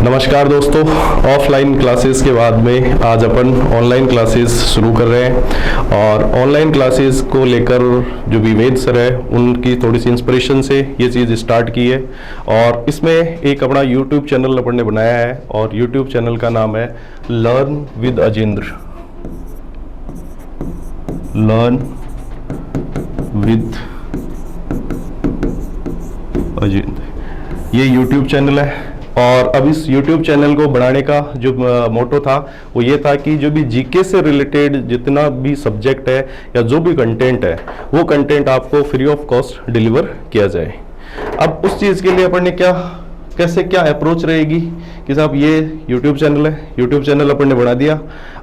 नमस्कार दोस्तों, offline classes के बाद में आज अपन ऑनलाइन क्लासेस शुरू कर रहे हैं। और ऑनलाइन क्लासेस को लेकर जो विवेद सर है उनकी थोड़ी सी इंस्पिरेशन से ये चीज़ स्टार्ट की है। और इसमें एक अपना यूट्यूब चैनल अपन ने बनाया है और यूट्यूब चैनल का नाम है learn with Ajendra. Learn with Ajendra ये यूट्यूब चैनल है। और अब इस YouTube चैनल को बनाने का जो मोटो था वो ये था कि जो भी जीके से रिलेटेड जितना भी सब्जेक्ट है या जो भी कंटेंट है वो कंटेंट आपको फ्री ऑफ कॉस्ट डिलीवर किया जाए। अब उस चीज़ के लिए अपन ने क्या अप्रोच रहेगी कि साहब ये YouTube चैनल है, YouTube चैनल अपन ने बना दिया।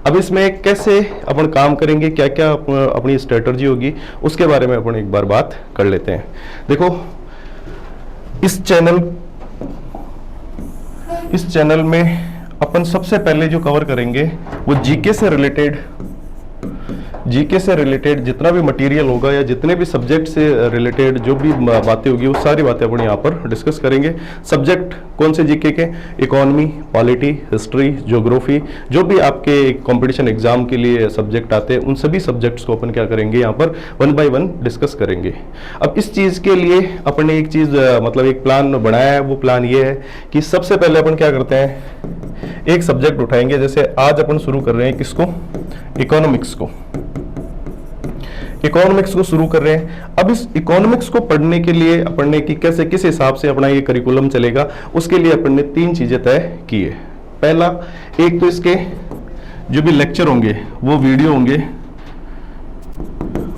अब इसमें कैसे अपन काम करेंगे, क्या क्या अपनी स्ट्रेटजी होगी, उसके बारे में अपन एक बार बात कर लेते हैं। देखो, इस चैनल में अपन सबसे पहले जो कवर करेंगे वो जीके से रिलेटेड जितना भी मटेरियल होगा या जितने भी सब्जेक्ट से रिलेटेड जो भी बातें होगी वो सारी बातें अपन यहाँ पर डिस्कस करेंगे। सब्जेक्ट कौन से जीके के? इकोनॉमी, पॉलिटी, हिस्ट्री, ज्योग्राफी, जो भी आपके कंपटीशन एग्जाम के लिए सब्जेक्ट आते हैं उन सभी सब्जेक्ट्स को अपन क्या करेंगे यहाँ पर 1 बाय 1 डिस्कस करेंगे। अब इस चीज़ के लिए अपन ने एक चीज़ एक प्लान बनाया है। वो प्लान ये है कि सबसे पहले अपन क्या करते हैं, एक सब्जेक्ट उठाएंगे। जैसे आज अपन शुरू कर रहे हैं किसको? इकोनॉमिक्स को शुरू कर रहे हैं। अब इस इकोनॉमिक्स को पढ़ने के लिए अपन ने कि कैसे किस हिसाब से अपना ये करिकुलम चलेगा, उसके लिए अपन ने 3 चीजें तय की है। पहला, एक तो इसके जो भी लेक्चर होंगे वो वीडियो होंगे,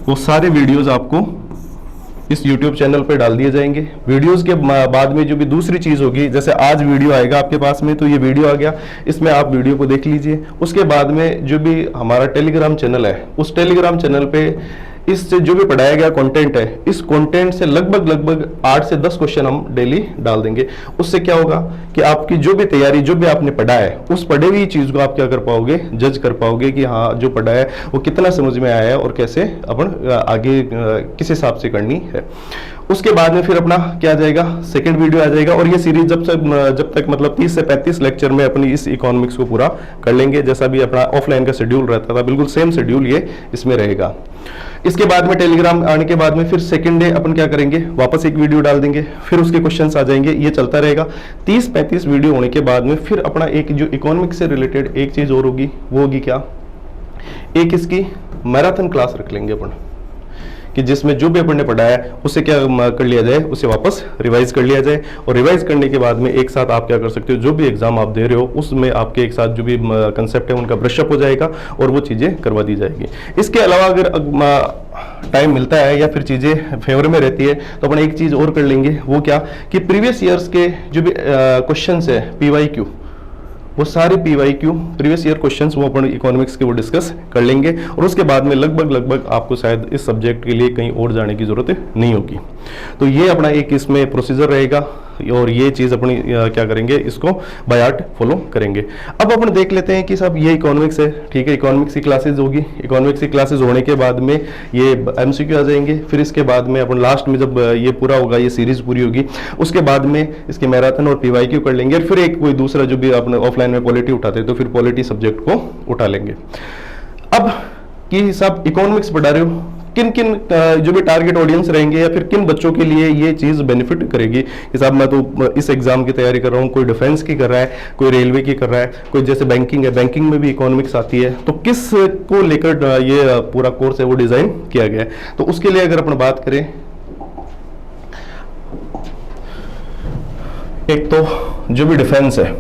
वो सारे वीडियोस आपको इस YouTube चैनल पे डाल दिए जाएंगे। वीडियोस के बाद में जो भी दूसरी चीज होगी, जैसे आज वीडियो आएगा आपके पास में तो ये वीडियो आ गया, इसमें आप वीडियो को देख लीजिए। उसके बाद में जो भी हमारा टेलीग्राम चैनल है उस टेलीग्राम चैनल पे इससे जो भी पढ़ाया गया कंटेंट है, इस कंटेंट से लगभग 8 से 10 क्वेश्चन हम डेली डाल देंगे। उससे क्या होगा कि आपकी जो भी तैयारी, जो भी आपने पढ़ा है, उस पढ़े हुई चीज को आप क्या कर पाओगे, जज कर पाओगे कि हाँ जो पढ़ा है वो कितना समझ में आया है और कैसे अपन आगे किस हिसाब से करनी है। उसके बाद में फिर अपना क्या आ जाएगा, सेकंड वीडियो आ जाएगा। और ये सीरीज जब तक 30 से 35 लेक्चर में अपनी इस इकोनॉमिक्स को पूरा कर लेंगे। जैसा भी अपना ऑफलाइन का शेड्यूल रहता था, बिल्कुल सेम शेड्यूल ये इसमें रहेगा। इसके बाद में टेलीग्राम आने के बाद में फिर सेकंड डे अपन क्या करेंगे, वापस एक वीडियो डाल देंगे, फिर उसके क्वेश्चंस आ जाएंगे। ये चलता रहेगा। 30-35 वीडियो होने के बाद में फिर अपना एक जो इकोनॉमिक्स से रिलेटेड एक चीज और होगी, वो होगी क्या, एक इसकी मैराथन क्लास रख लेंगे अपन, कि जिसमें जो भी अपन ने पढ़ा है उसे क्या कर लिया जाए, उसे वापस रिवाइज कर लिया जाए। और रिवाइज करने के बाद में एक साथ आप क्या कर सकते हो, जो भी एग्जाम आप दे रहे हो उसमें आपके एक साथ जो भी कंसेप्ट है उनका ब्रशअप हो जाएगा और वो चीज़ें करवा दी जाएगी। इसके अलावा अगर टाइम मिलता है या फिर चीज़ें फेवर में रहती है तो अपन एक चीज़ और कर लेंगे। वो क्या कि प्रीवियस ईयर्स के जो भी क्वेश्चन है PYQ, वो सारे PYQ प्रीवियस ईयर क्वेश्चंस वो अपन इकोनॉमिक्स के वो डिस्कस कर लेंगे। और उसके बाद में लगभग आपको शायद इस सब्जेक्ट के लिए कहीं और जाने की जरूरत नहीं होगी। तो ये अपना एक इसमें प्रोसीजर रहेगा और ये चीज़ अपनी क्या करेंगे, इसको बाय हार्ट फॉलो करेंगे। अब अपन देख लेते हैं कि साहब ये इकोनॉमिक्स है, ठीक है, इकोनॉमिक्स की क्लासेज होगी। इकोनॉमिक्स की क्लासेज होने के बाद में ये MCQ आ जाएंगे। फिर इसके बाद में अपन लास्ट में जब ये पूरा होगा, ये सीरीज पूरी होगी, उसके बाद में इसके मैराथन और PYQ कर लेंगे। फिर एक कोई दूसरा जो भी अपने ऑफलाइन में पॉलिटी उठाते हैं तो फिर पॉलिटी सब्जेक्ट को उठा लेंगे। अब कि साहब इकोनॉमिक्स पढ़ा रहे हो, किन जो भी टारगेट ऑडियंस रहेंगे या फिर किन बच्चों के लिए ये चीज़ बेनिफिट करेगी कि साहब मैं तो इस एग्जाम की तैयारी कर रहा हूँ, कोई डिफेंस की कर रहा है, कोई रेलवे की कर रहा है, कोई जैसे बैंकिंग है, बैंकिंग में भी इकोनॉमिक्स आती है, तो किस को लेकर ये पूरा कोर्स है वो डिज़ाइन किया गया है। तो उसके लिए अगर अपन बात करें, एक तो जो भी डिफेंस है,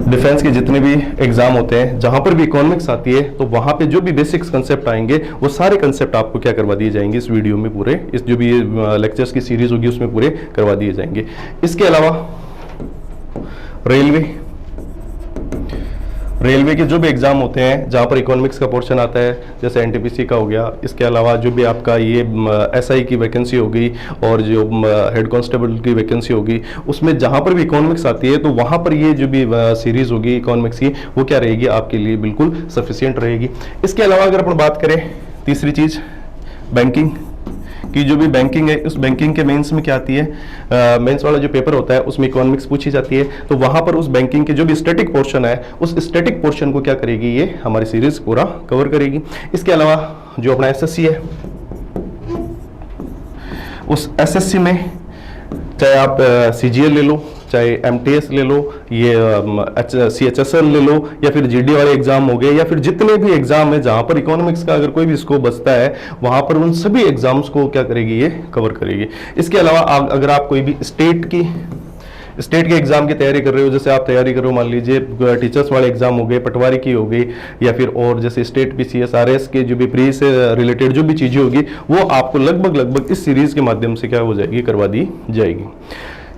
डिफेंस के जितने भी एग्जाम होते हैं जहां पर भी इकोनॉमिक्स आती है तो वहां पे जो भी बेसिक्स कंसेप्ट आएंगे वो सारे कंसेप्ट आपको क्या करवा दिए जाएंगे इस वीडियो में, पूरे इस जो भी लेक्चर्स की सीरीज होगी उसमें पूरे करवा दिए जाएंगे। इसके अलावा रेलवे के जो भी एग्जाम होते हैं जहाँ पर इकोनॉमिक्स का पोर्शन आता है, जैसे NTPC का हो गया, इसके अलावा जो भी आपका ये SI की वैकेंसी होगी और जो हेड कांस्टेबल की वैकेंसी होगी, उसमें जहाँ पर भी इकोनॉमिक्स आती है तो वहाँ पर ये जो भी सीरीज होगी इकोनॉमिक्स की वो क्या रहेगी, आपके लिए बिल्कुल सफिशियंट रहेगी। इसके अलावा अगर अपन बात करें तीसरी चीज़ बैंकिंग, कि जो भी बैंकिंग है उस बैंकिंग के मेंस में क्या आती है, मेंस वाला जो पेपर होता है उसमें इकोनॉमिक्स पूछी जाती है, तो वहां पर उस बैंकिंग के जो भी स्टैटिक पोर्शन है उस स्टैटिक पोर्शन को क्या करेगी, ये हमारी सीरीज पूरा कवर करेगी। इसके अलावा जो अपना एसएससी है, उस एसएससी में चाहे आप सीजीएल ले लो, चाहे एमटीएस ले लो, ये सीएचएसएल ले लो, या फिर जीडी वाले एग्जाम हो गए, या फिर जितने भी एग्जाम है जहां पर इकोनॉमिक्स का अगर कोई भी स्कोप बचता है वहां पर उन सभी एग्जाम्स को क्या करेगी, ये कवर करेगी। इसके अलावा अगर आप कोई भी स्टेट के एग्जाम की तैयारी कर रहे हो, जैसे आप तैयारी करो मान लीजिए टीचर्स वाले एग्जाम हो गए, पटवारी की हो गई, या फिर और जैसे स्टेट पीसीएस आरएस के जो भी प्री से रिलेटेड जो भी चीजें होगी वो आपको लगभग इस सीरीज के माध्यम से क्या हो जाएगी, करवा दी जाएगी।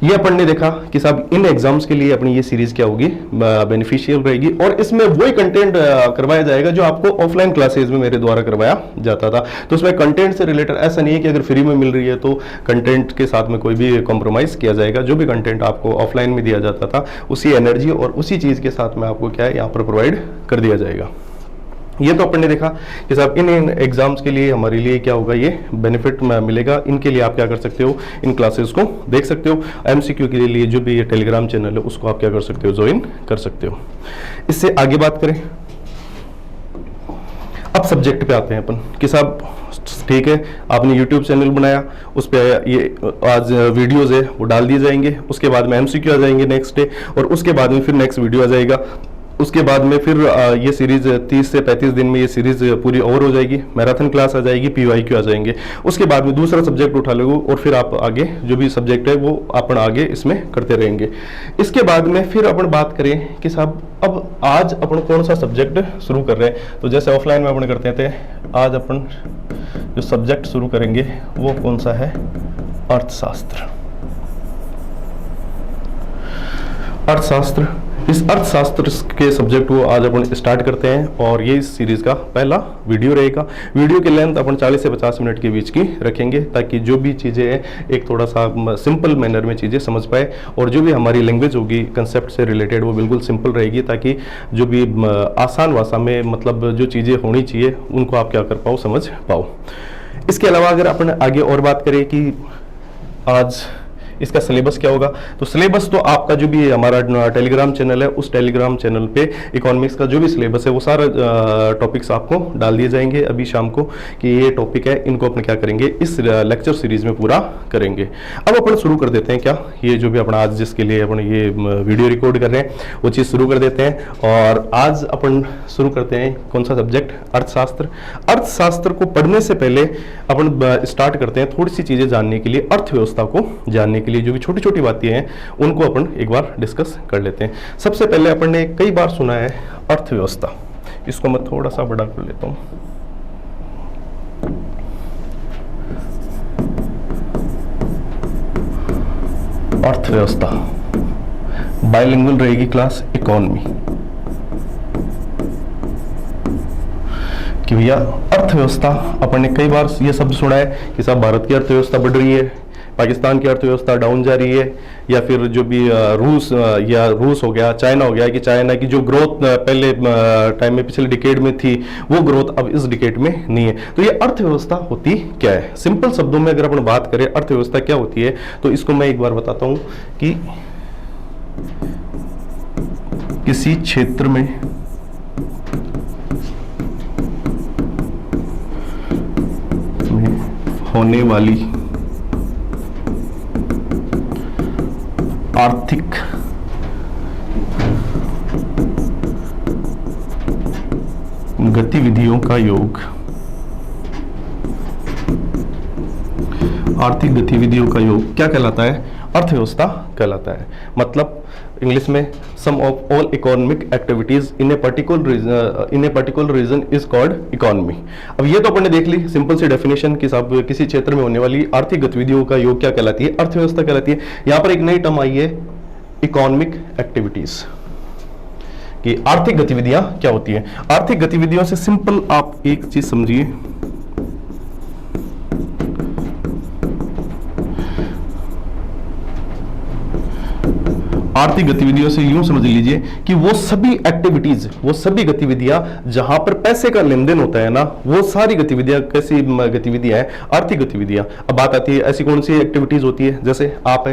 ये अपन ने देखा कि साहब इन एग्जाम्स के लिए अपनी ये सीरीज क्या होगी, बेनिफिशियल रहेगी, और इसमें वही कंटेंट करवाया जाएगा जो आपको ऑफलाइन क्लासेस में मेरे द्वारा करवाया जाता था। तो उसमें कंटेंट से रिलेटेड ऐसा नहीं है कि अगर फ्री में मिल रही है तो कंटेंट के साथ में कोई भी कॉम्प्रोमाइज किया जाएगा। जो भी कंटेंट आपको ऑफलाइन में दिया जाता था उसी एनर्जी और उसी चीज के साथ में आपको क्या है यहाँ पर प्रोवाइड कर दिया जाएगा। ये तो अपन ने देखा कि साहब इन एग्जाम्स के लिए हमारे लिए क्या होगा, ये बेनिफिट मिलेगा। इनके लिए आप क्या कर सकते हो, इन क्लासेस को देख सकते हो। एमसीक्यू के लिए जो भी ये टेलीग्राम चैनल है उसको आप क्या कर सकते हो, ज्वाइन कर सकते हो। इससे आगे बात करें, अब सब्जेक्ट पे आते हैं अपन कि साहब ठीक है आपने यूट्यूब चैनल बनाया, उस पर ये आज वीडियोज है वो डाल दिए जाएंगे, उसके बाद में एमसीक्यू आ जाएंगे नेक्स्ट डे, और उसके बाद में फिर नेक्स्ट वीडियो आ जाएगा। उसके बाद में फिर ये सीरीज 30 से 35 दिन में ये सीरीज पूरी ओवर हो जाएगी, मैराथन क्लास आ जाएगी, पीवाईक्यू आ जाएंगे। उसके बाद में दूसरा सब्जेक्ट उठा लोगे और फिर आप आगे जो भी सब्जेक्ट है वो अपन आगे इसमें करते रहेंगे। इसके बाद में फिर अपन बात करें कि साहब अब आज अपन कौन सा सब्जेक्ट शुरू कर रहे हैं। तो जैसे ऑफलाइन में अपन करते थे, आज अपन जो सब्जेक्ट शुरू करेंगे वो कौन सा है, अर्थशास्त्र। अर्थशास्त्र, इस अर्थशास्त्र के सब्जेक्ट को आज अपन स्टार्ट करते हैं, और ये इस सीरीज का पहला वीडियो रहेगा। वीडियो की लेंथ अपन 40 से 50 मिनट के बीच की रखेंगे, ताकि जो भी चीज़ें हैं एक थोड़ा सा सिंपल मैनर में चीज़ें समझ पाए, और जो भी हमारी लैंग्वेज होगी कंसेप्ट से रिलेटेड वो बिल्कुल सिंपल रहेगी, ताकि जो भी आसान भाषा में मतलब जो चीज़ें होनी चाहिए उनको आप क्या कर पाओ, समझ पाओ। इसके अलावा अगर अपन आगे और बात करें कि आज इसका सिलेबस क्या होगा, तो सिलेबस तो आपका जो भी हमारा टेलीग्राम चैनल है उस टेलीग्राम चैनल पे इकोनॉमिक्स का जो भी सिलेबस है वो सारा टॉपिक्स आपको डाल दिए जाएंगे अभी शाम को, कि ये टॉपिक है, इनको अपन क्या करेंगे इस लेक्चर सीरीज में पूरा करेंगे। अब अपन शुरू कर देते हैं क्या, ये जो भी अपना आज जिसके लिए अपन ये वीडियो रिकॉर्ड कर रहे हैं वो चीज़ शुरू कर देते हैं। और आज अपन शुरू करते हैं कौन सा सब्जेक्ट, अर्थशास्त्र। अर्थशास्त्र को पढ़ने से पहले अपन स्टार्ट करते हैं थोड़ी सी चीज़ें जानने के लिए, अर्थव्यवस्था को जानने के लिए जो भी छोटी छोटी बातें हैं उनको अपन एक बार डिस्कस कर लेते हैं। सबसे पहले अपन ने कई बार सुना है अर्थव्यवस्था, इसको मैं थोड़ा सा बड़ा कर लेता हूं। अर्थव्यवस्था बायलिंगुअल रहेगी क्लास, इकोनॉमी, कि भैया अर्थव्यवस्था अपन ने कई बार ये शब्द सुना है कि साहब भारत की अर्थव्यवस्था बढ़ रही है, पाकिस्तान की अर्थव्यवस्था डाउन जा रही है, या फिर जो भी रूस हो गया, चाइना हो गया, कि चाइना की जो ग्रोथ पहले टाइम में पिछले डिकेड में थी वो ग्रोथ अब इस डिकेड में नहीं है। तो ये अर्थव्यवस्था होती क्या है, सिंपल शब्दों में अगर अपन बात करें अर्थव्यवस्था क्या होती है, तो इसको मैं एक बार बताता हूं कि किसी क्षेत्र में होने वाली आर्थिक गतिविधियों का योग, आर्थिक गतिविधियों का योग क्या कहलाता है, अर्थव्यवस्था कहलाता है। मतलब इंग्लिश में sum of all economic activities in a particular region is called economy. अब ये तो अपन ने देख ली सिंपल सी डेफिनेशन कि साहब किसी क्षेत्र में होने वाली आर्थिक गतिविधियों का योग क्या कहलाती है, अर्थव्यवस्था कहलाती है। यहाँ पर एक नई टर्म आई है इकोनॉमिक एक्टिविटीज, कि आर्थिक गतिविधियां क्या होती हैं। आर्थिक गतिविधियों से सिंपल आप एक चीज समझिए, आर्थिक गतिविधियों से यूं समझ लीजिए कि वो सभी एक्टिविटीज, वो सभी गतिविधियां जहां पर पैसे का लेन देन होता है ना, वो सारी गतिविधियां कैसी गतिविधियां हैं? आर्थिक गतिविधियां। अब बात आती है ऐसी कौन सी एक्टिविटीज होती है, जैसे आप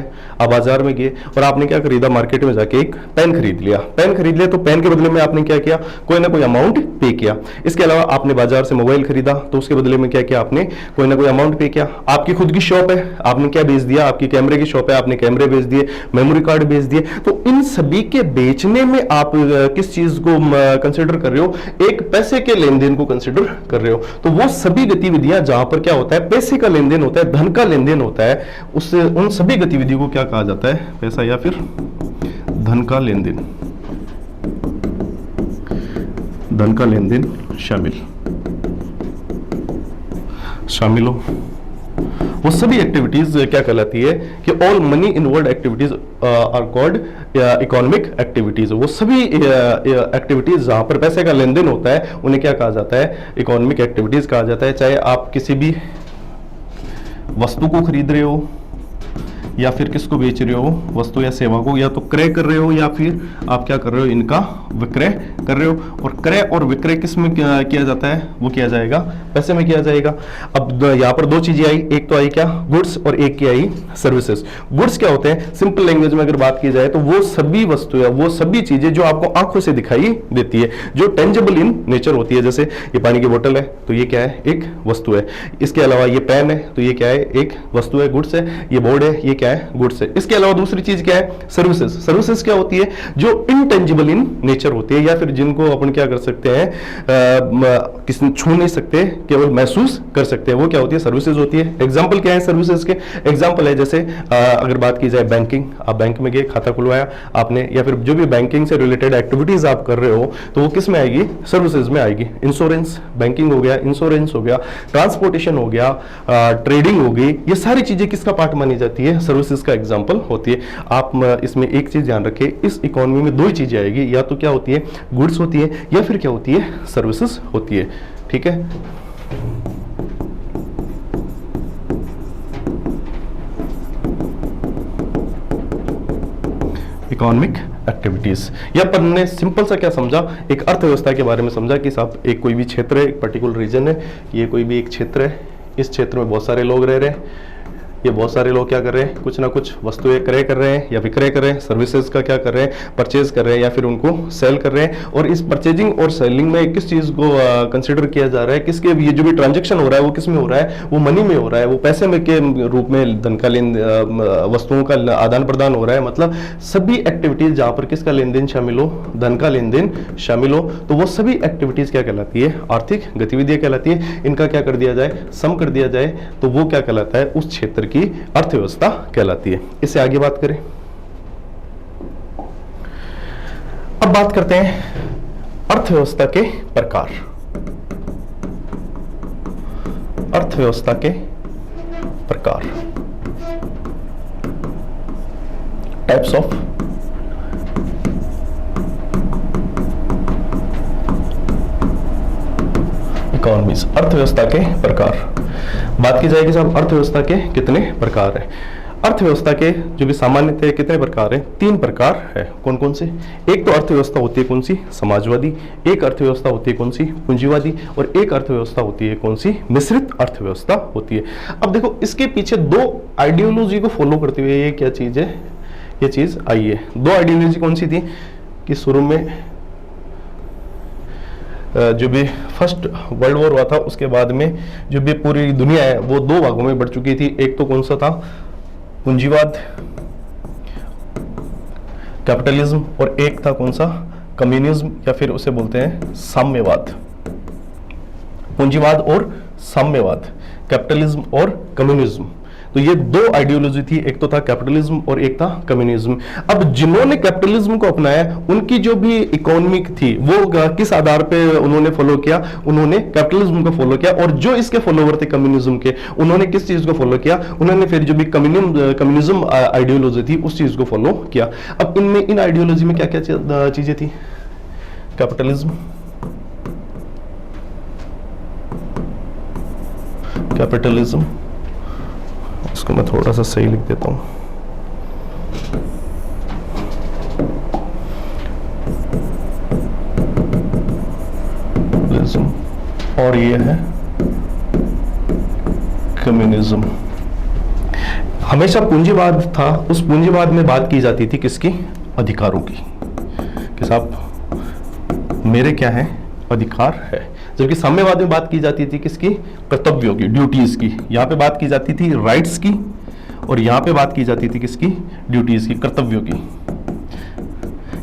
बाजार में गए और आपने क्या खरीदा, मार्केट में जाके एक पेन खरीद लिया। पेन खरीद लिया तो पेन के बदले में आपने क्या किया, कोई ना कोई अमाउंट पे किया। इसके अलावा आपने बाजार से मोबाइल खरीदा तो उसके बदले में क्या किया, आपने कोई ना कोई अमाउंट पे किया। आपकी खुद की शॉप है, आपने क्या बेच दिया, आपकी कैमरे की शॉप है, आपने कैमरे बेच दिए, मेमोरी कार्ड बेच दिए। तो इन सभी के बेचने में आप किस चीज को कंसिडर कर रहे हो, एक पैसे के लेन देन को कंसिडर कर रहे हो। तो वो सभी गतिविधियां जहां पर क्या होता है, पैसे का लेन देन होता है, धन का लेन देन होता है, उससे उन सभी गतिविधियों को क्या कहा जाता है, पैसा या फिर धन का लेन देन, धन का लेन देन शामिल हो। वो सभी एक्टिविटीज क्या कहलाती है कि all money involve activities are called economic activities. वो सभी एक्टिविटीज जहां पर पैसे का लेन देन होता है उन्हें क्या कहा जाता है, इकोनॉमिक एक्टिविटीज कहा जाता है। चाहे आप किसी भी वस्तु को खरीद रहे हो या फिर किसको बेच रहे हो, वस्तु या सेवा को, या तो क्रय कर रहे हो या फिर आप क्या कर रहे हो, इनका विक्रय कर रहे हो। और क्रय और विक्रय किस में किया जाता है, वो किया जाएगा पैसे में किया जाएगा। अब यहाँ पर दो चीजें आई, एक तो आई क्या, गुड्स, और एक की आई सर्विसेज। गुड्स क्या होते हैं, सिंपल लैंग्वेज में अगर बात की जाए तो वो सभी वस्तुएं, वो सभी चीजें जो आपको आंखों से दिखाई देती है, जो टेंजिबल इन नेचर होती है। जैसे ये पानी की बोतल है तो ये क्या है, एक वस्तु है। इसके अलावा ये पेन है तो ये क्या है, एक वस्तु है, गुड्स है। ये बोर्ड है, ये क्या है, गुड्स है। इसके अलावा दूसरी चीज क्या है, सर्विसेज। सर्विसेज क्या होती है, जो इनटेंजिबल इन नेचर होती है, या फिर जिनको अपन क्या कर सकते हैं, किसी छू नहीं सकते, केवल महसूस कर सकते हैं, वो क्या होती है, सर्विसेज होती है। एग्जांपल क्या है सर्विसेज के, एग्जांपल है जैसे अगर बात की जाए बैंकिंग, आप बैंक में गए, खाता खुलवाया आपने, या फिर जो भी बैंकिंग से रिलेटेड एक्टिविटीज आप कर रहे हो तो वो किस में आएगी, सर्विसेज में आएगी। इंश्योरेंस, बैंकिंग हो गया, इंश्योरेंस हो गया, ट्रांसपोर्टेशन हो गया, ट्रेडिंग हो गई, ये सारी चीजें किसका पार्ट मानी जाती है, सर्विसेज का एग्जांपल होती है। आप इसमें एक चीज ध्यान रखें, इस इकोनॉमी में दो ही चीजें आएगी, या तो क्या होती है, गुड्स होती है, या फिर क्या होती है, सर्विसेज होती है। ठीक है, इकोनॉमिक एक्टिविटीज। या अपन ने सिंपल सा क्या समझा, एक अर्थव्यवस्था के बारे में समझा कि साहब एक कोई भी क्षेत्र है, एक पर्टिकुलर रीजन है, ये कोई भी एक क्षेत्र है, इस क्षेत्र में बहुत सारे लोग रह रहे हैं, ये बहुत सारे लोग क्या कर रहे हैं, कुछ ना कुछ वस्तुएं क्रय कर रहे हैं या विक्रय कर रहे हैं, सर्विसेज का क्या कर रहे हैं, परचेज कर रहे हैं या फिर उनको सेल कर रहे हैं। और इस परचेजिंग और सेलिंग में किस चीज को कंसिडर किया जा रहा है, किसके ये जो भी ट्रांजैक्शन हो रहा है वो किस में हो रहा है, वो मनी में हो रहा है, वो पैसे में के रूप में धन का लेन, वस्तुओं का आदान प्रदान हो रहा है। मतलब सभी एक्टिविटीज जहां पर किसका लेन देन शामिल हो, धन का लेन देन शामिल हो, तो वो सभी एक्टिविटीज क्या कहलाती है, आर्थिक गतिविधियां कहलाती है। इनका क्या कर दिया जाए, सम कर दिया जाए तो वो क्या कहलाता है, उस क्षेत्र की अर्थव्यवस्था कहलाती है। इससे आगे बात करें, अब बात करते हैं अर्थव्यवस्था के प्रकार। अर्थव्यवस्था के प्रकार, टाइप्स ऑफ इकोनॉमीज। अर्थव्यवस्था के प्रकार बात की जाएगी साहब, अर्थव्यवस्था के कितने प्रकार हैं। अर्थव्यवस्था के जो भी सामान्यतः कितने प्रकार हैं, तीन प्रकार है। कौन कौन से, एक तो अर्थव्यवस्था होती है कौन सी, समाजवादी, एक अर्थव्यवस्था होती है कौन सी, पूंजीवादी, और एक अर्थव्यवस्था होती है कौन सी, मिश्रित अर्थव्यवस्था होती है। अब देखो इसके पीछे दो आइडियोलॉजी को फॉलो करते हुए ये क्या चीज है, ये चीज आई है। दो आइडियोलॉजी कौन सी थी कि शुरू में जो भी फर्स्ट वर्ल्ड वॉर हुआ था उसके बाद में जो भी पूरी दुनिया है वो दो भागों में बढ़ चुकी थी। एक तो कौन सा था, पूंजीवाद, कैपिटलिज्म, और एक था कौन सा, कम्युनिज्म, या फिर उसे बोलते हैं साम्यवाद। पूंजीवाद और साम्यवाद, कैपिटलिज्म और कम्युनिज्म, तो ये दो आइडियोलॉजी थी, एक तो था कैपिटलिज्म और एक था कम्युनिज्म। अब जिन्होंने कैपिटलिज्म को अपनाया उनकी जो भी इकोनॉमिक थी वो किस आधार पे उन्होंने फॉलो किया, उन्होंने कैपिटलिज्म को फॉलो किया। और जो इसके फॉलोवर थे कम्युनिज्म के, उन्होंने किस चीज को फॉलो किया, उन्होंने फिर जो भी कम्युनिज्म आइडियोलॉजी थी उस चीज को फॉलो किया। अब इनमें इन आइडियोलॉजी में क्या क्या चीजें थी, कैपिटलिज्म, कैपिटलिज्म, इसको मैं थोड़ा सा सही लिख देता हूं, और ये है कम्युनिज्म। हमेशा पूंजीवाद था, उस पूंजीवाद में बात की जाती थी किसकी? अधिकारों की, कि साहब मेरे क्या है? अधिकार है। जबकि साम्यवाद में बात की जाती थी किसकी? कर्तव्यों की, ड्यूटीज की। यहां पे बात की जाती थी राइट्स की, और यहां पे बात की जाती थी किसकी? ड्यूटीज की, कर्तव्यों की।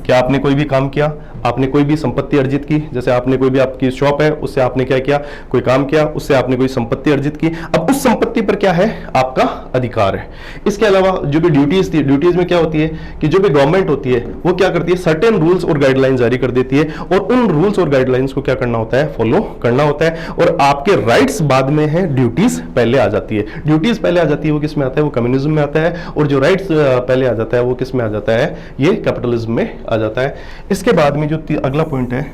क्या आपने कोई भी काम किया, आपने कोई भी संपत्ति अर्जित की, जैसे आपने कोई भी, आपकी शॉप है, उससे आपने क्या किया? कोई काम किया, उससे आपने कोई संपत्ति अर्जित की। अब उस संपत्ति पर क्या है? आपका अधिकार है। इसके अलावा जो भी ड्यूटीज थी, ड्यूटीज में क्या होती है कि जो भी गवर्नमेंट होती है वो क्या करती है? सर्टेन रूल्स और गाइडलाइन जारी कर देती है, और उन रूल्स और गाइडलाइंस को क्या करना होता है? फॉलो करना होता है। और आपके राइट्स बाद में है, ड्यूटीज पहले आ जाती है। ड्यूटीज पहले आ जाती है, वो किस में आता है? वो कम्युनिज्म में आता है। और जो राइट्स पहले आ जाता है वो किस में आ जाता है? ये कैपिटलिज्म में आ जाता है। इसके बाद में जो अगला पॉइंट है,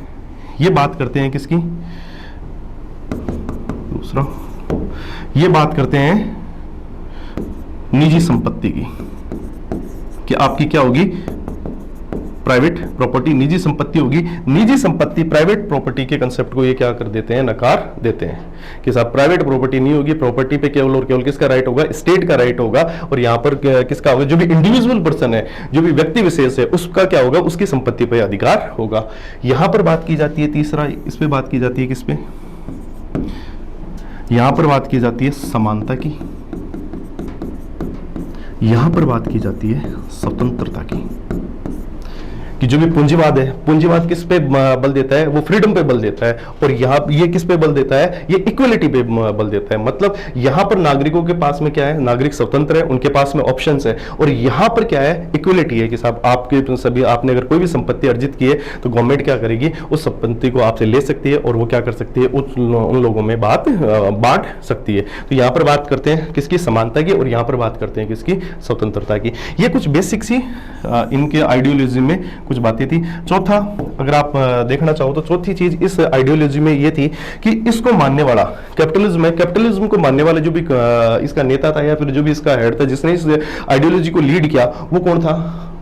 ये बात करते हैं किसकी? दूसरा, ये बात करते हैं निजी संपत्ति की, कि आपकी क्या होगी? प्राइवेट प्रॉपर्टी, निजी संपत्ति होगी। निजी संपत्ति, प्राइवेट प्रॉपर्टी के कंसेप्ट को ये क्या कर देते हैं? नकार देते हैं कि साहब प्राइवेट प्रॉपर्टी नहीं होगी। प्रॉपर्टी पे केवल और केवल किसका राइट होगा? स्टेट का राइट होगा। और यहां पर किसका होगा? जो भी इंडिविजुअल पर्सन है, जो भी व्यक्ति विशेष है, उसका क्या होगा? उसकी संपत्ति पे अधिकार होगा। यहां पर बात की जाती है तीसरा, इस पे बात की जाती है किस पे? यहां पर बात की जाती है समानता की, यहां पर बात की जाती है स्वतंत्रता की। कि जो भी पूंजीवाद है, पूंजीवाद किस पे बल देता है? वो फ्रीडम पे बल देता है। और यहाँ ये किस पे बल देता है? ये इक्वलिटी पे बल देता है। मतलब यहाँ पर नागरिकों के पास में क्या है? नागरिक स्वतंत्र है, उनके पास में ऑप्शंस है। और यहाँ पर क्या है? इक्वलिटी है, कि साहब आपके सभी, आपने अगर कोई भी संपत्ति अर्जित की है तो गवर्नमेंट क्या करेगी? उस संपत्ति को आपसे ले सकती है, और वो क्या कर सकती है? उन लोगों में बांट सकती है। तो यहाँ पर बात करते हैं किसकी? समानता की। और यहाँ पर बात करते हैं किसकी? स्वतंत्रता की। ये कुछ बेसिक सी इनके आइडियोलॉजी में कुछ बातें थी। चौथा, अगर आप देखना चाहो तो चौथी चीज इस आइडियोलॉजी में ये थी कि इसको मानने वाला, कैपिटलिज्म है, कैपिटलिज्म को मानने वाले जो भी इसका नेता था, या फिर जो भी इसका हेड था, जिसने इस आइडियोलॉजी को लीड किया, वो कौन था?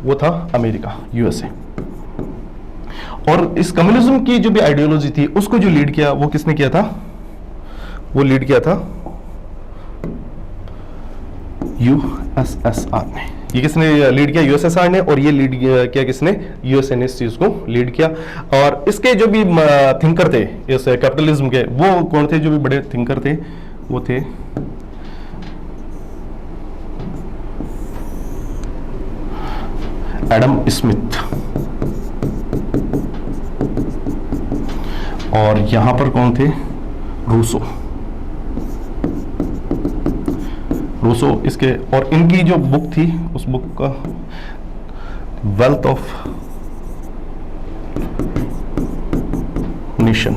वो था अमेरिका, यूएसए। और इस कम्युनिज्म की जो भी आइडियोलॉजी थी, उसको जो लीड किया, वो किसने किया था? वो लीड किया था यूएसएसआर ने। ये किसने लीड किया? यूएसएसआर ने। और ये लीड किया किसने? यूएसए ने इस चीज को लीड किया। और इसके जो भी थिंकर थे इस कैपिटलिज्म के, वो कौन थे? जो भी बड़े थिंकर थे वो थे एडम स्मिथ। और यहां पर कौन थे? रूसो। रूसो इसके, और इनकी जो बुक थी, उस बुक का वेल्थ ऑफ नेशन,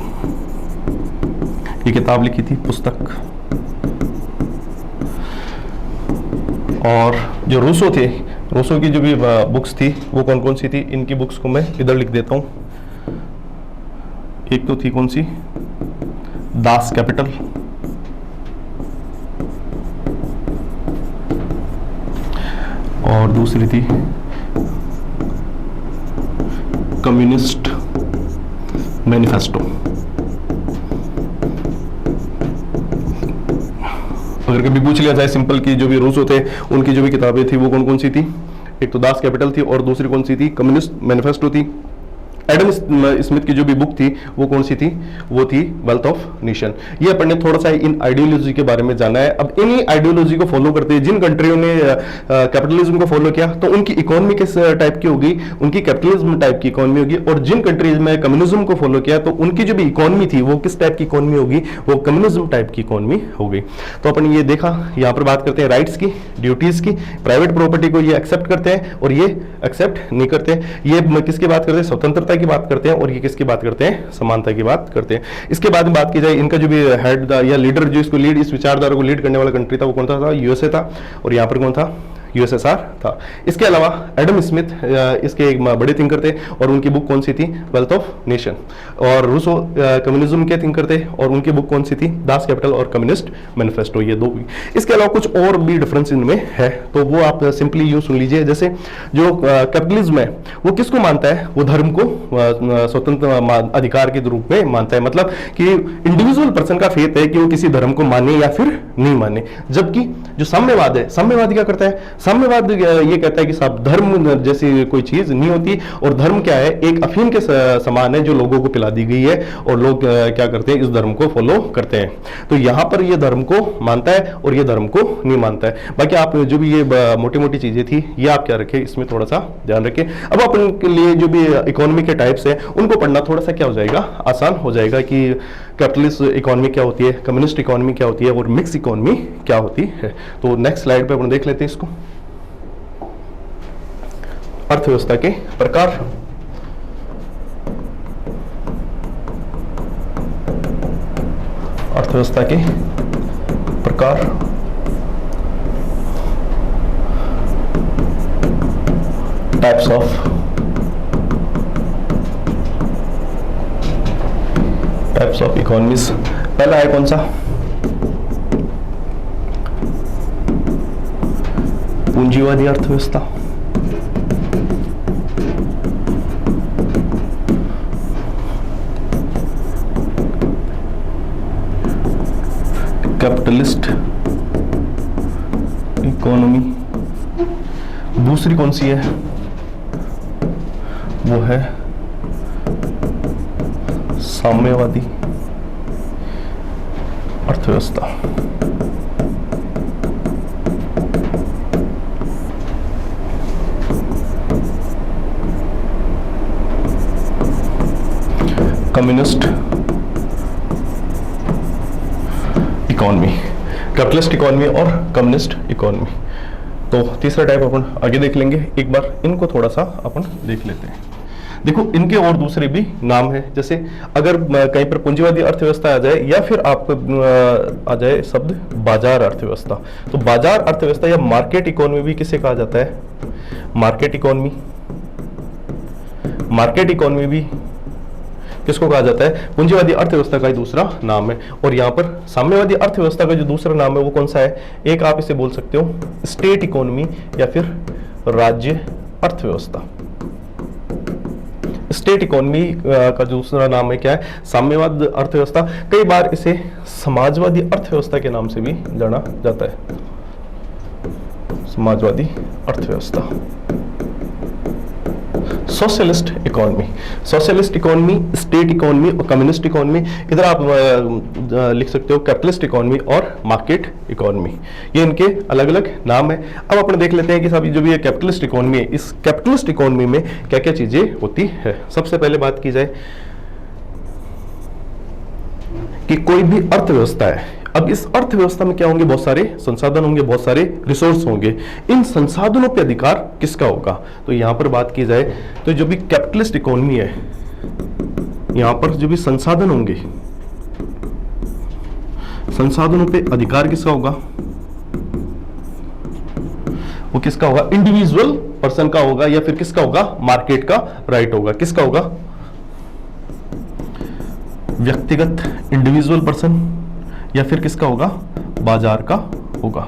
ये किताब लिखी थी, पुस्तक। और जो रूसो थे, रूसो की जो भी बुक्स थी वो कौन कौन सी थी? इनकी बुक्स को मैं इधर लिख देता हूं। एक तो थी कौन सी? दास कैपिटल, और दूसरी थी कम्युनिस्ट मैनिफेस्टो। अगर कभी पूछ लिया जाए सिंपल की जो भी रूसो थे उनकी जो भी किताबें थी वो कौन कौन सी थी? एक तो दास कैपिटल थी, और दूसरी कौन सी थी? कम्युनिस्ट मैनिफेस्टो थी। एडम स्मिथ की जो भी बुक थी वो कौन सी थी? वो थी वेल्थ ऑफ नेशन। ये अपन ने थोड़ा सा इन आइडियोलॉजी के बारे में जाना है। अब इन्हीं आइडियोलॉजी को फॉलो करते हैं, जिन कंट्रियों ने कैपिटलिज्म को फॉलो किया तो उनकी इकोनॉमी किस टाइप की होगी? उनकी कैपिटलिज्म टाइप की इकोनॉमी होगी। और जिन कंट्रीज में कम्युनिज्म को फॉलो किया तो उनकी जो भी इकोनॉमी थी वो किस टाइप की इकोनॉमी होगी? वो कम्युनिज्म टाइप की इकोनॉमी होगी। तो अपन ये देखा, यहाँ पर बात करते हैं राइट्स की, ड्यूटीज की। प्राइवेट प्रॉपर्टी को ये एक्सेप्ट करते हैं और ये एक्सेप्ट नहीं करते। ये किसकी बात करते हैं? स्वतंत्रता की बात करते हैं। और ये किसकी बात करते हैं? समानता की बात करते हैं। इसके बाद में बात की जाए, इनका जो भी हेड या लीडर, जो इसको लीड, इस विचारधारा को लीड करने वाला कंट्री था वो कौन था? यूएसए था। और यहाँ पर कौन था? यूएसएसआर था। इसके अलावा एडम स्मिथ इसके एक बड़े थिंकर थे और उनकी बुक कौन सी थी, वेल्थ ऑफ नेशन। और रूसो कम्युनिज्म के थिंकर थे और उनकी बुक कौन सी थी, दास कैपिटल और कम्युनिस्ट मैनिफेस्टो, ये दो। इसके अलावा कुछ और भी डिफरेंस इनमें है, तो वो आप सिंपली यूं सुन लीजिए। जैसे जो कैपिटलिज्म है वो किसको मानता है, वो धर्म को स्वतंत्र अधिकार के रूप में मानता है, मतलब कि इंडिविजुअल पर्सन का फेथ है कि वो किसी धर्म को माने या फिर नहीं माने। जबकि जो साम्यवाद है, साम्यवाद क्या करता है, साम्यवाद ये कहता है कि साहब धर्म जैसी कोई चीज नहीं होती, और धर्म क्या है, एक अफीम के समान है जो लोगों को पिला दी गई है और लोग क्या करते हैं, इस धर्म को फॉलो करते हैं। तो यहां पर ये धर्म को मानता है और ये धर्म को नहीं मानता है। बाकी आप जो भी ये मोटी मोटी चीजें थी ये आप क्या रखें, इसमें थोड़ा सा ध्यान रखें। अब अपन के लिए जो भी इकोनॉमी के टाइप्स है उनको पढ़ना थोड़ा सा क्या हो जाएगा, आसान हो जाएगा कि कैपिटलिस्ट इकोनॉमी क्या होती है, कम्युनिस्ट इकोनॉमी क्या होती है और मिक्स इकोनॉमी क्या होती है। तो नेक्स्ट स्लाइड पे अपन देख लेते हैं इसको। अर्थव्यवस्था के प्रकार। अर्थव्यवस्था के प्रकार, टाइप्स ऑफ इकोनॉमीज। पहला है कौन सा, पूंजीवादी अर्थव्यवस्था। Capitalist economy. दूसरी कौन सी है, वो है साम्यवादी अर्थव्यवस्था। कम्युनिस्ट इकोनॉमी, कैपिटलिस्ट इकोनॉमी और कम्युनिस्ट इकोनॉमी। तो तीसरा टाइप अपन आगे देख लेंगे, एक बार इनको थोड़ा सा अपन देख लेते हैं। देखो इनके और दूसरे भी नाम है, जैसे अगर कहीं पर पूंजीवादी अर्थव्यवस्था आ जाए या फिर आपको आ जाए शब्द बाजार अर्थव्यवस्था, तो बाजार अर्थव्यवस्था या मार्केट इकोनॉमी भी किसे कहा जाता है, मार्केट इकोनॉमी। मार्केट इकोनॉमी भी किसको कहा जाता है, पूंजीवादी अर्थव्यवस्था का ही दूसरा नाम है। और यहाँ पर साम्यवादी अर्थव्यवस्था का जो दूसरा नाम है वो कौन सा है, एक आप इसे बोल सकते हो स्टेट इकोनॉमी या फिर राज्य अर्थव्यवस्था। स्टेट इकोनॉमी का दूसरा नाम है क्या है, साम्यवाद अर्थव्यवस्था। कई बार इसे समाजवादी अर्थव्यवस्था के नाम से भी जाना जाता है, समाजवादी अर्थव्यवस्था। Socialist economy, socialist economy, state economy और कम्युनिस्ट इकोनॉमी। इधर आप लिख सकते हो कैपिटलिस्ट इकोनॉमी और मार्केट इकोनॉमी, ये इनके अलग अलग नाम है। अब अपन देख लेते हैं कि साहब जो भी ये कैपिटलिस्ट इकोनॉमी है, इस कैपिटलिस्ट इकोनॉमी में क्या क्या चीजें होती है। सबसे पहले बात की जाए कि कोई भी अर्थव्यवस्था है, अब इस अर्थव्यवस्था में क्या होंगे, बहुत सारे संसाधन होंगे, बहुत सारे रिसोर्स होंगे। इन संसाधनों पे अधिकार किसका होगा, तो यहां पर बात की जाए तो जो भी कैपिटलिस्ट इकोनॉमी है, यहां पर जो भी संसाधन होंगे, संसाधनों पे अधिकार किसका होगा, वो किसका होगा, इंडिविजुअल पर्सन का होगा या फिर किसका होगा, मार्केट का राइट होगा। किसका होगा, व्यक्तिगत इंडिविजुअल पर्सन या फिर किसका होगा, बाजार का होगा।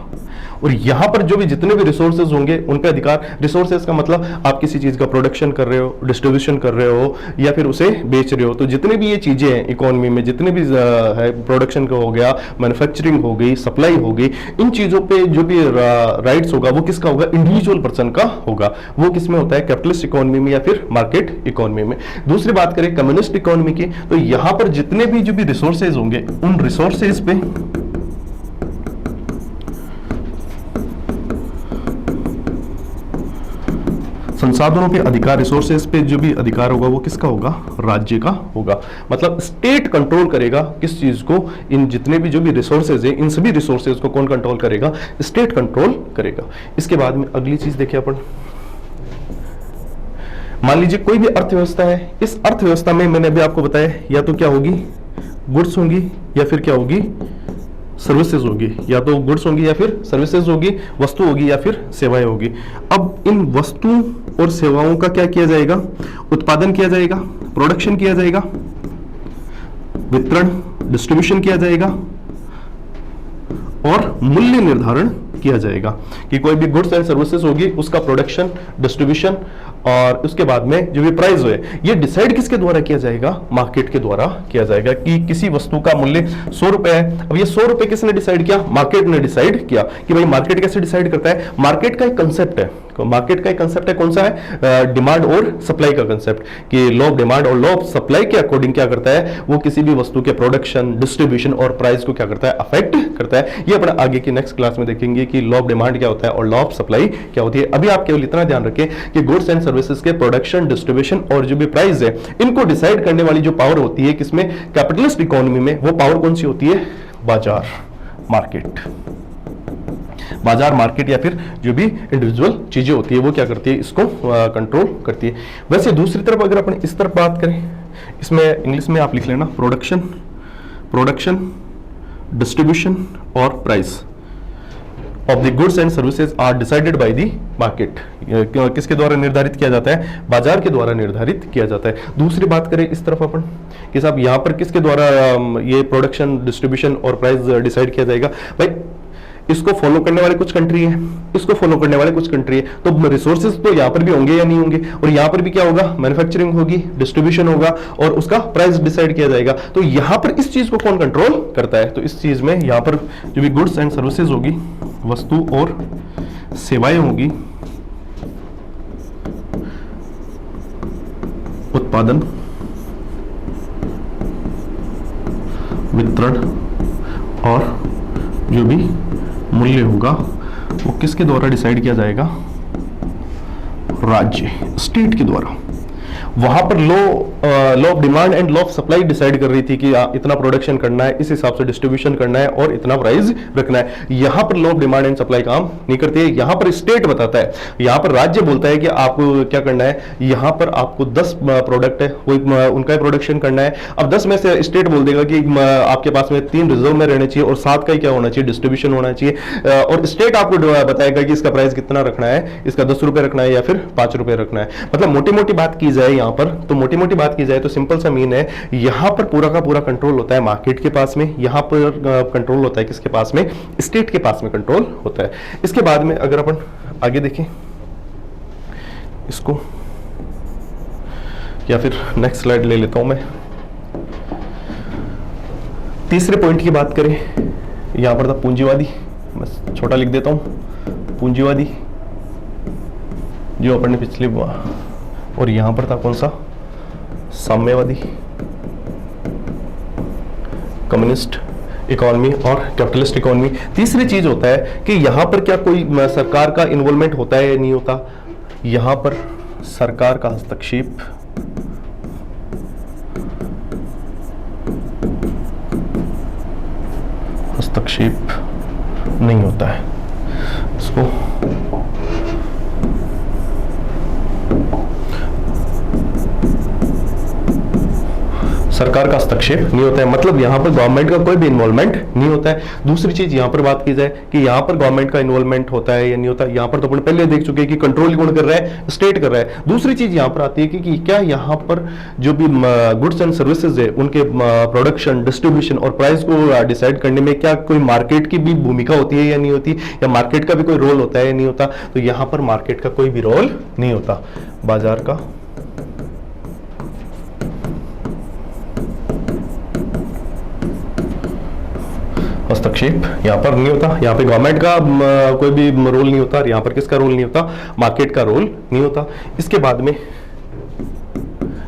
और यहां पर जो भी जितने भी रिसोर्सेज होंगे उन पे अधिकार, रिसोर्सेज का मतलब आप किसी चीज का प्रोडक्शन कर रहे हो, डिस्ट्रीब्यूशन कर रहे हो या फिर उसे बेच रहे हो, तो जितने भी ये चीजें हैं इकोनॉमी में, जितने भी है, प्रोडक्शन का हो गया, मैन्युफैक्चरिंग हो गई, सप्लाई हो गई, इन चीजों पे जो भी राइट्स होगा वो किसका होगा, इंडिविजुअल पर्सन का होगा। वो किसमें होता है, कैपिटलिस्ट इकोनॉमी में या फिर मार्केट इकोनॉमी में। दूसरी बात करें कम्युनिस्ट इकोनॉमी की, तो यहां पर जितने भी जो भी रिसोर्सेज होंगे उन रिसोर्सेज पे संसाधनों पे अधिकार, रिसोर्सेज पे जो भी अधिकार होगा वो किसका होगा, राज्य का होगा। मतलब स्टेट कंट्रोल करेगा किस चीज को, इन जितने भी जो भी रिसोर्सेज है इन सभी रिसोर्सेज को कौन कंट्रोल करेगा, स्टेट कंट्रोल करेगा। इसके बाद में अगली चीज देखिए अपन, मान लीजिए कोई भी अर्थव्यवस्था है, इस अर्थव्यवस्था में मैंने अभी आपको बताया या तो क्या होगी, गुड्स होंगी या फिर क्या होगी, सर्विसेज होगी, या तो गुड्स होंगी या फिर सर्विसेज होगी, वस्तु होगी या फिर सेवाएं होगी। अब इन वस्तु और सेवाओं का क्या किया जाएगा, उत्पादन किया जाएगा, प्रोडक्शन किया जाएगा, वितरण डिस्ट्रीब्यूशन किया जाएगा और मूल्य निर्धारण किया जाएगा कि कोई भी गुड्स एंड सर्विसेज होगी उसका प्रोडक्शन, डिस्ट्रीब्यूशन और उसके बाद में जो भी प्राइस है ये डिसाइड किसके द्वारा किया जाएगा, मार्केट के द्वारा किया जाएगा कि किसी वस्तु का मूल्य 100 रुपए है। अब ये 100 रुपए किसने डिसाइड किया, मार्केट ने डिसाइड किया। कि भाई मार्केट कैसे डिसाइड करता है, मार्केट का एक कंसेप्ट है, मार्केट का एक कंसेप्ट है, कौन सा है, डिमांड और सप्लाई का कंसेप्ट, कि लॉ ऑफ डिमांड और लॉ ऑफ सप्लाई के अकॉर्डिंग क्या करता है, वो किसी भी वस्तु के प्रोडक्शन, डिस्ट्रीब्यूशन और प्राइस को क्या करता है, अफेक्ट करता है। ये अपना आगे की नेक्स्ट क्लास में देखेंगे कि लॉ ऑफ डिमांड क्या होता है और लॉ ऑफ सप्लाई क्या होती है। अभी आप केवल इतना ध्यान रखें कि गुड्स एंड सर्विसेज के प्रोडक्शन, डिस्ट्रीब्यूशन और जो भी प्राइस है इनको डिसाइड करने वाली जो पावर होती है किसमें, कैपिटलिस्ट इकोनॉमी में, वो पावर कौन सी होती है, बाजार, मार्केट। बाजार, मार्केट या फिर जो भी इंडिविजुअल चीजें होती है वो क्या करती है, इसको कंट्रोल करती है। वैसे दूसरी तरफ अगर अपन इस तरफ बात करें, इसमें इंग्लिश में आप लिख लेना प्रोडक्शन, डिस्ट्रीब्यूशन और price of the goods and services are decided by the market. किसके द्वारा निर्धारित किया जाता है, बाजार के द्वारा निर्धारित किया जाता है। दूसरी बात करें इस तरफ अपन कि साहब यहाँ पर किसके द्वारा ये प्रोडक्शन, डिस्ट्रीब्यूशन और प्राइस डिसाइड किया जाएगा, भाई इसको फॉलो करने वाले कुछ कंट्री है, इसको फॉलो करने वाले कुछ कंट्री है, तो रिसोर्सेज तो यहाँ पर भी होंगे या नहीं होंगे, और यहाँ पर भी क्या होगा, मैन्युफैक्चरिंग होगी, डिस्ट्रीब्यूशन होगा और उसका प्राइस डिसाइड किया जाएगा। तो यहाँ पर इस चीज को कौन कंट्रोल करता है, तो इस चीज में यहाँ पर जो भी गुड्स एंड सर्विसेज होगी, वस्तु और सेवाएं होगी, उत्पादन, वितरण और जो भी मूल्य होगा वो किसके द्वारा डिसाइड किया जाएगा, राज्य, स्टेट के द्वारा। वहां पर law of demand and law of supply decide कर रही थी कि इतना प्रोडक्शन करना है, इस हिसाब से डिस्ट्रीब्यूशन करना है और इतना प्राइस रखना है। यहां पर law of demand and supply काम नहीं करती है, यहां पर स्टेट बताता है, यहां पर राज्य बोलता है कि आपको क्या करना है, यहां पर आपको 10 प्रोडक्ट है वो उनका ही प्रोडक्शन करना है। अब 10 में से स्टेट बोल देगा कि आपके पास में 3 रिजर्व में रहने चाहिए और 7 का ही क्या होना चाहिए, डिस्ट्रीब्यूशन होना चाहिए, और स्टेट आपको बताएगा कि इसका प्राइस कितना रखना है, इसका 10 रुपए रखना है या फिर 5 रुपए रखना है। मतलब मोटी मोटी बात की जाए यहाँ पर, तो मोटी मोटी बात की जाए तो सिंपल सा मीन है, यहां पर पूरा का पूरा कंट्रोल होता है मार्केट के पास में, यहां पर कंट्रोल होता है किसके पास में, स्टेट के पास में कंट्रोल होता है। इसके बाद में अगर अपन आगे देखें इसको, या फिर नेक्स्ट स्लाइड ले लेता हूं मैं, तीसरे पॉइंट की बात करें, यहां पर था पूंजीवादी, बस छोटा लिख देता हूं, पूंजीवादी जो अपन ने पिछले, और यहां पर था कौन सा, साम्यवादी, कम्युनिस्ट इकोनॉमी और कैपिटलिस्ट इकोनॉमी। तीसरी चीज होता है कि यहां पर क्या कोई सरकार का इन्वॉल्वमेंट होता है या नहीं होता, यहां पर सरकार का हस्तक्षेप नहीं होता है। इसको सरकार का हस्तक्षेप नहीं होता है, मतलब यहां पर गवर्नमेंट का कोई भी इन्वॉल्वमेंट नहीं होता है। दूसरी चीज यहां पर बात की जाए कि यहां पर गवर्नमेंट का इन्वॉल्वमेंट होता है या नहीं होता, यहां पर तो अपन पहले देख चुके हैं कि कंट्रोल कौन कर रहा है, स्टेट कर रहा है। दूसरी चीज यहां पर आती है कि क्या यहां पर जो भी गुड्स एंड सर्विसेज है उनके प्रोडक्शन, डिस्ट्रीब्यूशन और प्राइस को डिसाइड करने में क्या कोई मार्केट की भी भूमिका होती है या नहीं होती, या मार्केट का भी कोई रोल होता है या नहीं होता। तो यहां पर मार्केट का कोई भी रोल नहीं होता, बाजार का हस्तक्षेप यहाँ पर नहीं होता, यहाँ पे गवर्नमेंट का कोई भी रोल नहीं होता, यहाँ पर किसका रोल नहीं होता, मार्केट का रोल नहीं होता। इसके बाद में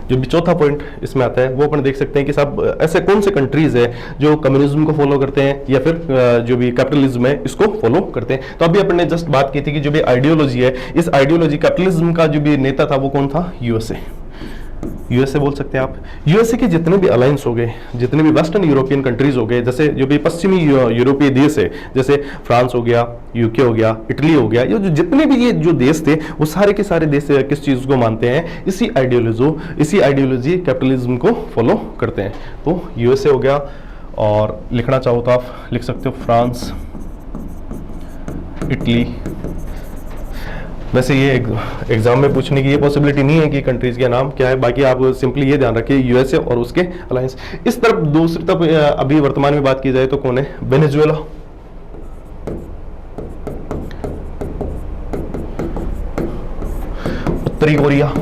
जो भी चौथा पॉइंट इसमें आता है वो अपन देख सकते हैं कि साहब ऐसे कौन से कंट्रीज है जो कम्युनिज्म को फॉलो करते हैं या फिर जो भी कैपिटलिज्म है इसको फॉलो करते हैं। तो अभी अपन ने जस्ट बात की थी कि जो भी आइडियोलॉजी है, इस आइडियोलॉजी कैपिटलिज्म का जो भी नेता था वो कौन था, यूएसए बोल सकते हैं आप। यूएसए के जितने भी अलायंस हो गए, जितने भी वेस्टर्न यूरोपियन कंट्रीज हो गए, जैसे जो भी पश्चिमी यूरोपीय देश है, जैसे फ्रांस हो गया, यूके हो गया, इटली हो गया, ये जितने भी ये जो देश थे वो सारे के सारे देश किस चीज को मानते हैं, इसी आइडियोलॉजी कैपिटलिज्म को फॉलो करते हैं। तो यूएसए हो गया और लिखना चाहो तो आप लिख सकते हो फ्रांस, इटली। वैसे ये एग्जाम में पूछने की ये पॉसिबिलिटी नहीं है कि कंट्रीज के नाम क्या है, बाकी आप सिंपली ये ध्यान रखिए यूएसए और उसके अलायंस। इस तरफ दूसरी तरफ अभी वर्तमान में बात की जाए तो कौन है, वेनेजुएला, उत्तरी कोरिया,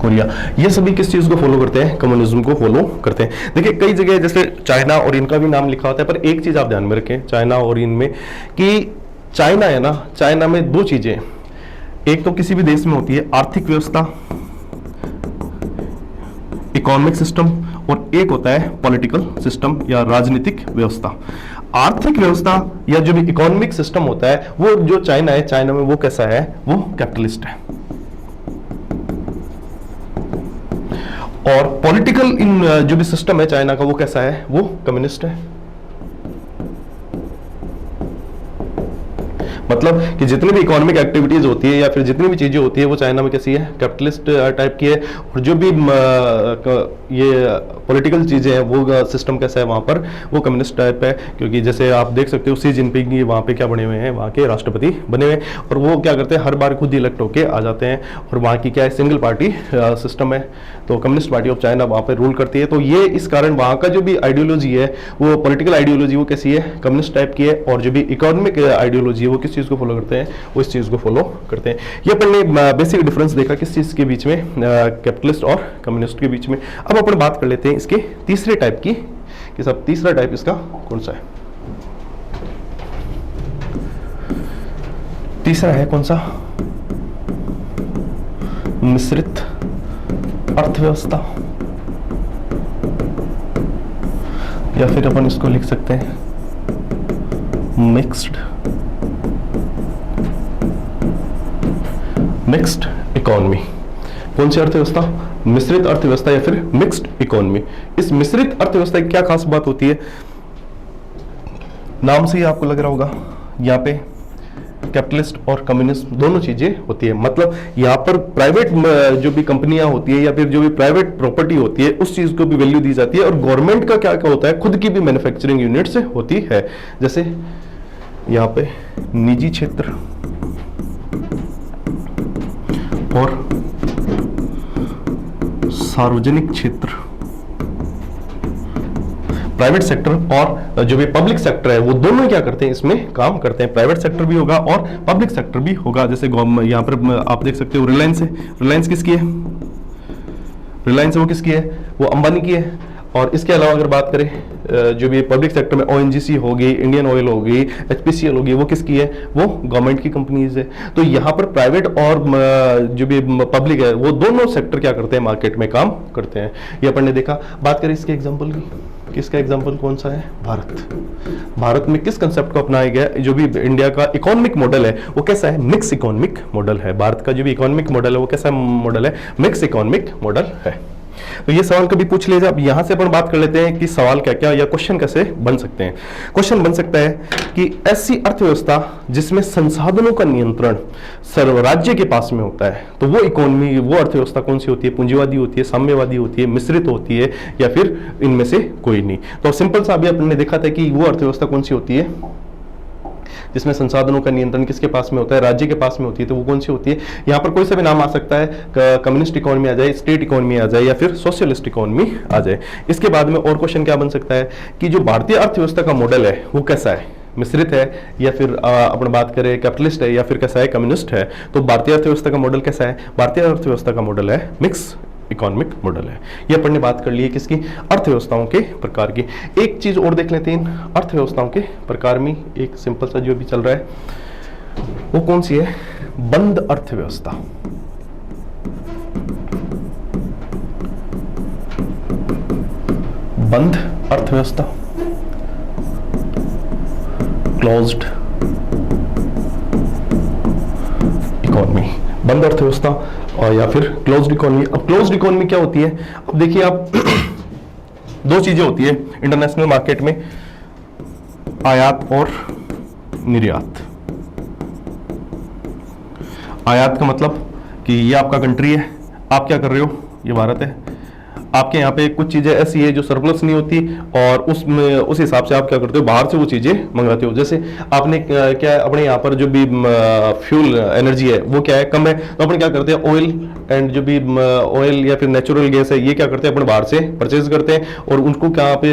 कोरिया। ये सभी किस चीज को फॉलो करते हैं, कम्युनिज्म को फॉलो करते हैं। देखिए कई जगह जैसे चाइना और इनका भी नाम लिखा होता है, पर एक चीज आप ध्यान में रखें चाइना और इनमें कि चाइना है ना, चाइना में दो चीजें, एक तो किसी भी देश में होती है आर्थिक व्यवस्था, इकोनॉमिक सिस्टम, और एक होता है पॉलिटिकल सिस्टम या राजनीतिक व्यवस्था। आर्थिक व्यवस्था या जो भी इकोनॉमिक सिस्टम होता है वो जो चाइना है, चाइना में वो कैसा है, वो कैपिटलिस्ट है। और पॉलिटिकल इन जो भी सिस्टम है चाइना का वो कैसा है, वो कम्युनिस्ट है। मतलब कि जितनी भी इकोनॉमिक एक्टिविटीज होती है या फिर जितनी भी चीजें होती है वो चाइना में कैसी है, कैपिटलिस्ट टाइप की है। और जो भी ये पॉलिटिकल चीजें हैं वो सिस्टम कैसा है वहां पर, वो कम्युनिस्ट टाइप है। क्योंकि जैसे आप देख सकते हो सी जिनपिंग वहां पे क्या बने हुए हैं, वहां के राष्ट्रपति बने हुए हैं, और वो क्या करते हैं हर बार खुद इलेक्ट होके आ जाते हैं। और वहां की क्या है, सिंगल पार्टी सिस्टम है। तो कम्युनिस्ट पार्टी ऑफ चाइना वहां पे रूल करती है। तो ये इस कारण वहां का जो भी आइडियोलॉजी है, वो पॉलिटिकल आइडियोलॉजी वो कैसी है, कम्युनिस्ट टाइप की है। और जो भी इकोनॉमिक आइडियोलॉजी है वो किस चीज को फॉलो करते हैं, वो इस चीज को फॉलो करते हैं। ये अपन ने बेसिक डिफरेंस देखा किस चीज के बीच में, कैपिटलिस्ट और कम्युनिस्ट के बीच में। अब अपन बात कर लेते हैं इसके तीसरे टाइप की, कि सब तीसरा टाइप इसका कौन सा है। तीसरा है कौन सा, मिश्रित अर्थव्यवस्था, या फिर अपन इसको लिख सकते हैं मिक्स्ड इकोनॉमी। कौन सी अर्थव्यवस्था, मिश्रित अर्थव्यवस्था या फिर मिक्स्ड इकोनॉमी। इस मिश्रित अर्थव्यवस्था की क्या खास बात होती है, नाम से ही आपको लग रहा होगा यहाँ पे कैपिटलिस्ट और कम्युनिस्ट दोनों चीजें होती है। मतलब यहाँ पर प्राइवेट जो भी कंपनियां होती है या फिर जो भी प्राइवेट प्रॉपर्टी होती है उस चीज को भी वैल्यू दी जाती है। और गवर्नमेंट का क्या क्या होता है, खुद की भी मैन्युफैक्चरिंग यूनिट्स होती है। जैसे यहाँ पे निजी क्षेत्र और सार्वजनिक क्षेत्र, प्राइवेट सेक्टर और जो भी पब्लिक सेक्टर है वो दोनों क्या करते हैं, इसमें काम करते हैं। प्राइवेट सेक्टर भी होगा और पब्लिक सेक्टर भी होगा। जैसे यहाँ पर आप देख सकते हो रिलायंस है। रिलायंस किसकी है, रिलायंस वो किसकी है, वो अंबानी की है। और इसके अलावा अगर बात करें जो भी पब्लिक सेक्टर में ओएनजीसी होगी, इंडियन ऑयल होगी, एचपीसीएल होगी, वो किसकी है, वो गवर्नमेंट की कंपनीज है। तो यहाँ पर प्राइवेट और जो भी पब्लिक है वो दोनों सेक्टर क्या करते हैं, मार्केट में काम करते हैं। ये अपन ने देखा। बात करें इसके एग्जाम्पल की, किसका एग्जाम्पल कौन सा है, भारत। भारत में किस कंसेप्ट को अपनाया गया, जो भी इंडिया का इकोनॉमिक मॉडल है वो कैसा है, मिक्स इकोनॉमिक मॉडल है। भारत का जो भी इकोनॉमिक मॉडल है वो कैसा मॉडल है, मिक्स इकोनॉमिक मॉडल है। तो ये सवाल कभी पूछ लीजिए। अब यहां से अपन बात कर लेते हैं कि सवाल क्या क्या या क्वेश्चन कैसे बन सकते हैं। क्वेश्चन बन सकता है कि ऐसी अर्थव्यवस्था जिसमें संसाधनों का नियंत्रण सर्व राज्य के पास में होता है, तो वो इकोनॉमी, वो अर्थव्यवस्था कौन सी होती है, पूंजीवादी होती है, साम्यवादी होती है, मिश्रित होती है, या फिर इनमें से कोई नहीं। तो सिंपल सा अभी अपन ने देखा था कि वो अर्थव्यवस्था कौन सी होती है जिसमें संसाधनों का नियंत्रण किसके पास में होता है, राज्य के पास में होती है। तो वो कौन सी होती है, यहाँ पर कोई सा भी नाम आ सकता है, कम्युनिस्ट इकोनॉमी आ जाए, स्टेट इकोनॉमी आ जाए, या फिर सोशलिस्ट इकोनॉमी आ जाए। इसके बाद में और क्वेश्चन क्या बन सकता है कि जो भारतीय अर्थव्यवस्था का मॉडल है वो कैसा है, मिश्रित है, या फिर अपन बात करें कैपिटलिस्ट है, या फिर कैसा है, कम्युनिस्ट है। तो भारतीय अर्थव्यवस्था का मॉडल कैसा है, भारतीय अर्थव्यवस्था का मॉडल है मिक्स इकोनॉमिक मॉडल है। ये अपन ने बात कर ली है किसकी, अर्थव्यवस्थाओं के प्रकार की। एक चीज और देख लेते हैं अर्थव्यवस्थाओं के प्रकार में, एक सिंपल सा जो भी चल रहा है वो कौन सी है, बंद अर्थव्यवस्था। बंद अर्थव्यवस्था, क्लोज्ड इकोनॉमी, बंद अर्थव्यवस्था और या फिर क्लोज्ड इकोनॉमी। अब क्लोज्ड इकोनॉमी क्या होती है, अब देखिए आप दो चीजें होती है इंटरनेशनल मार्केट में, आयात और निर्यात। आयात का मतलब कि ये आपका कंट्री है, आप क्या कर रहे हो, ये भारत है, आपके यहाँ पे कुछ चीजें ऐसी है जो सरप्लस नहीं होती, और उसमें उस हिसाब से आप क्या करते हो, बाहर से वो चीजें मंगाते हो। जैसे आपने क्या है, अपने यहाँ पर जो भी फ्यूल एनर्जी है वो क्या है, कम है, तो अपन क्या करते हैं, ऑयल एंड जो भी ऑयल या फिर नेचुरल गैस है, ये क्या करते हैं, अपन बाहर से परचेज करते हैं, और उनको कहाँ पे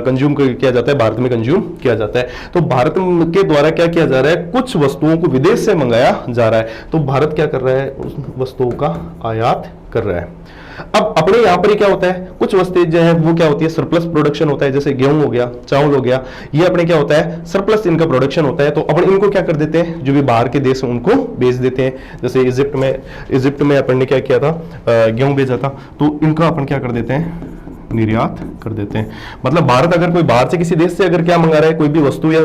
कंज्यूम किया जाता है, भारत में कंज्यूम किया जाता है। तो भारत के द्वारा क्या किया जा रहा है, कुछ वस्तुओं को विदेश से मंगाया जा रहा है, तो भारत क्या कर रहा है, उस वस्तुओं का आयात कर रहा है। अब अपने यहां पर ही क्या होता है, कुछ वस्तुएं जो है वो क्या होती है, सरप्लस प्रोडक्शन होता है, जैसे गेहूं हो गया, चावल हो गया, ये अपने क्या होता है, सरप्लस इनका प्रोडक्शन होता है, तो अपन इनको क्या कर देते हैं, जो भी बाहर के देश उनको बेच देते हैं। जैसे इजिप्ट में अपन ने क्या किया था, गेहूं बेचा था, तो इनका अपन क्या कर देते हैं, निर्यात कर देते हैं। मतलब भारत अगर कोई बाहर से किसी देश से अगर क्या मंगा रहा है, कोई भी वस्तु या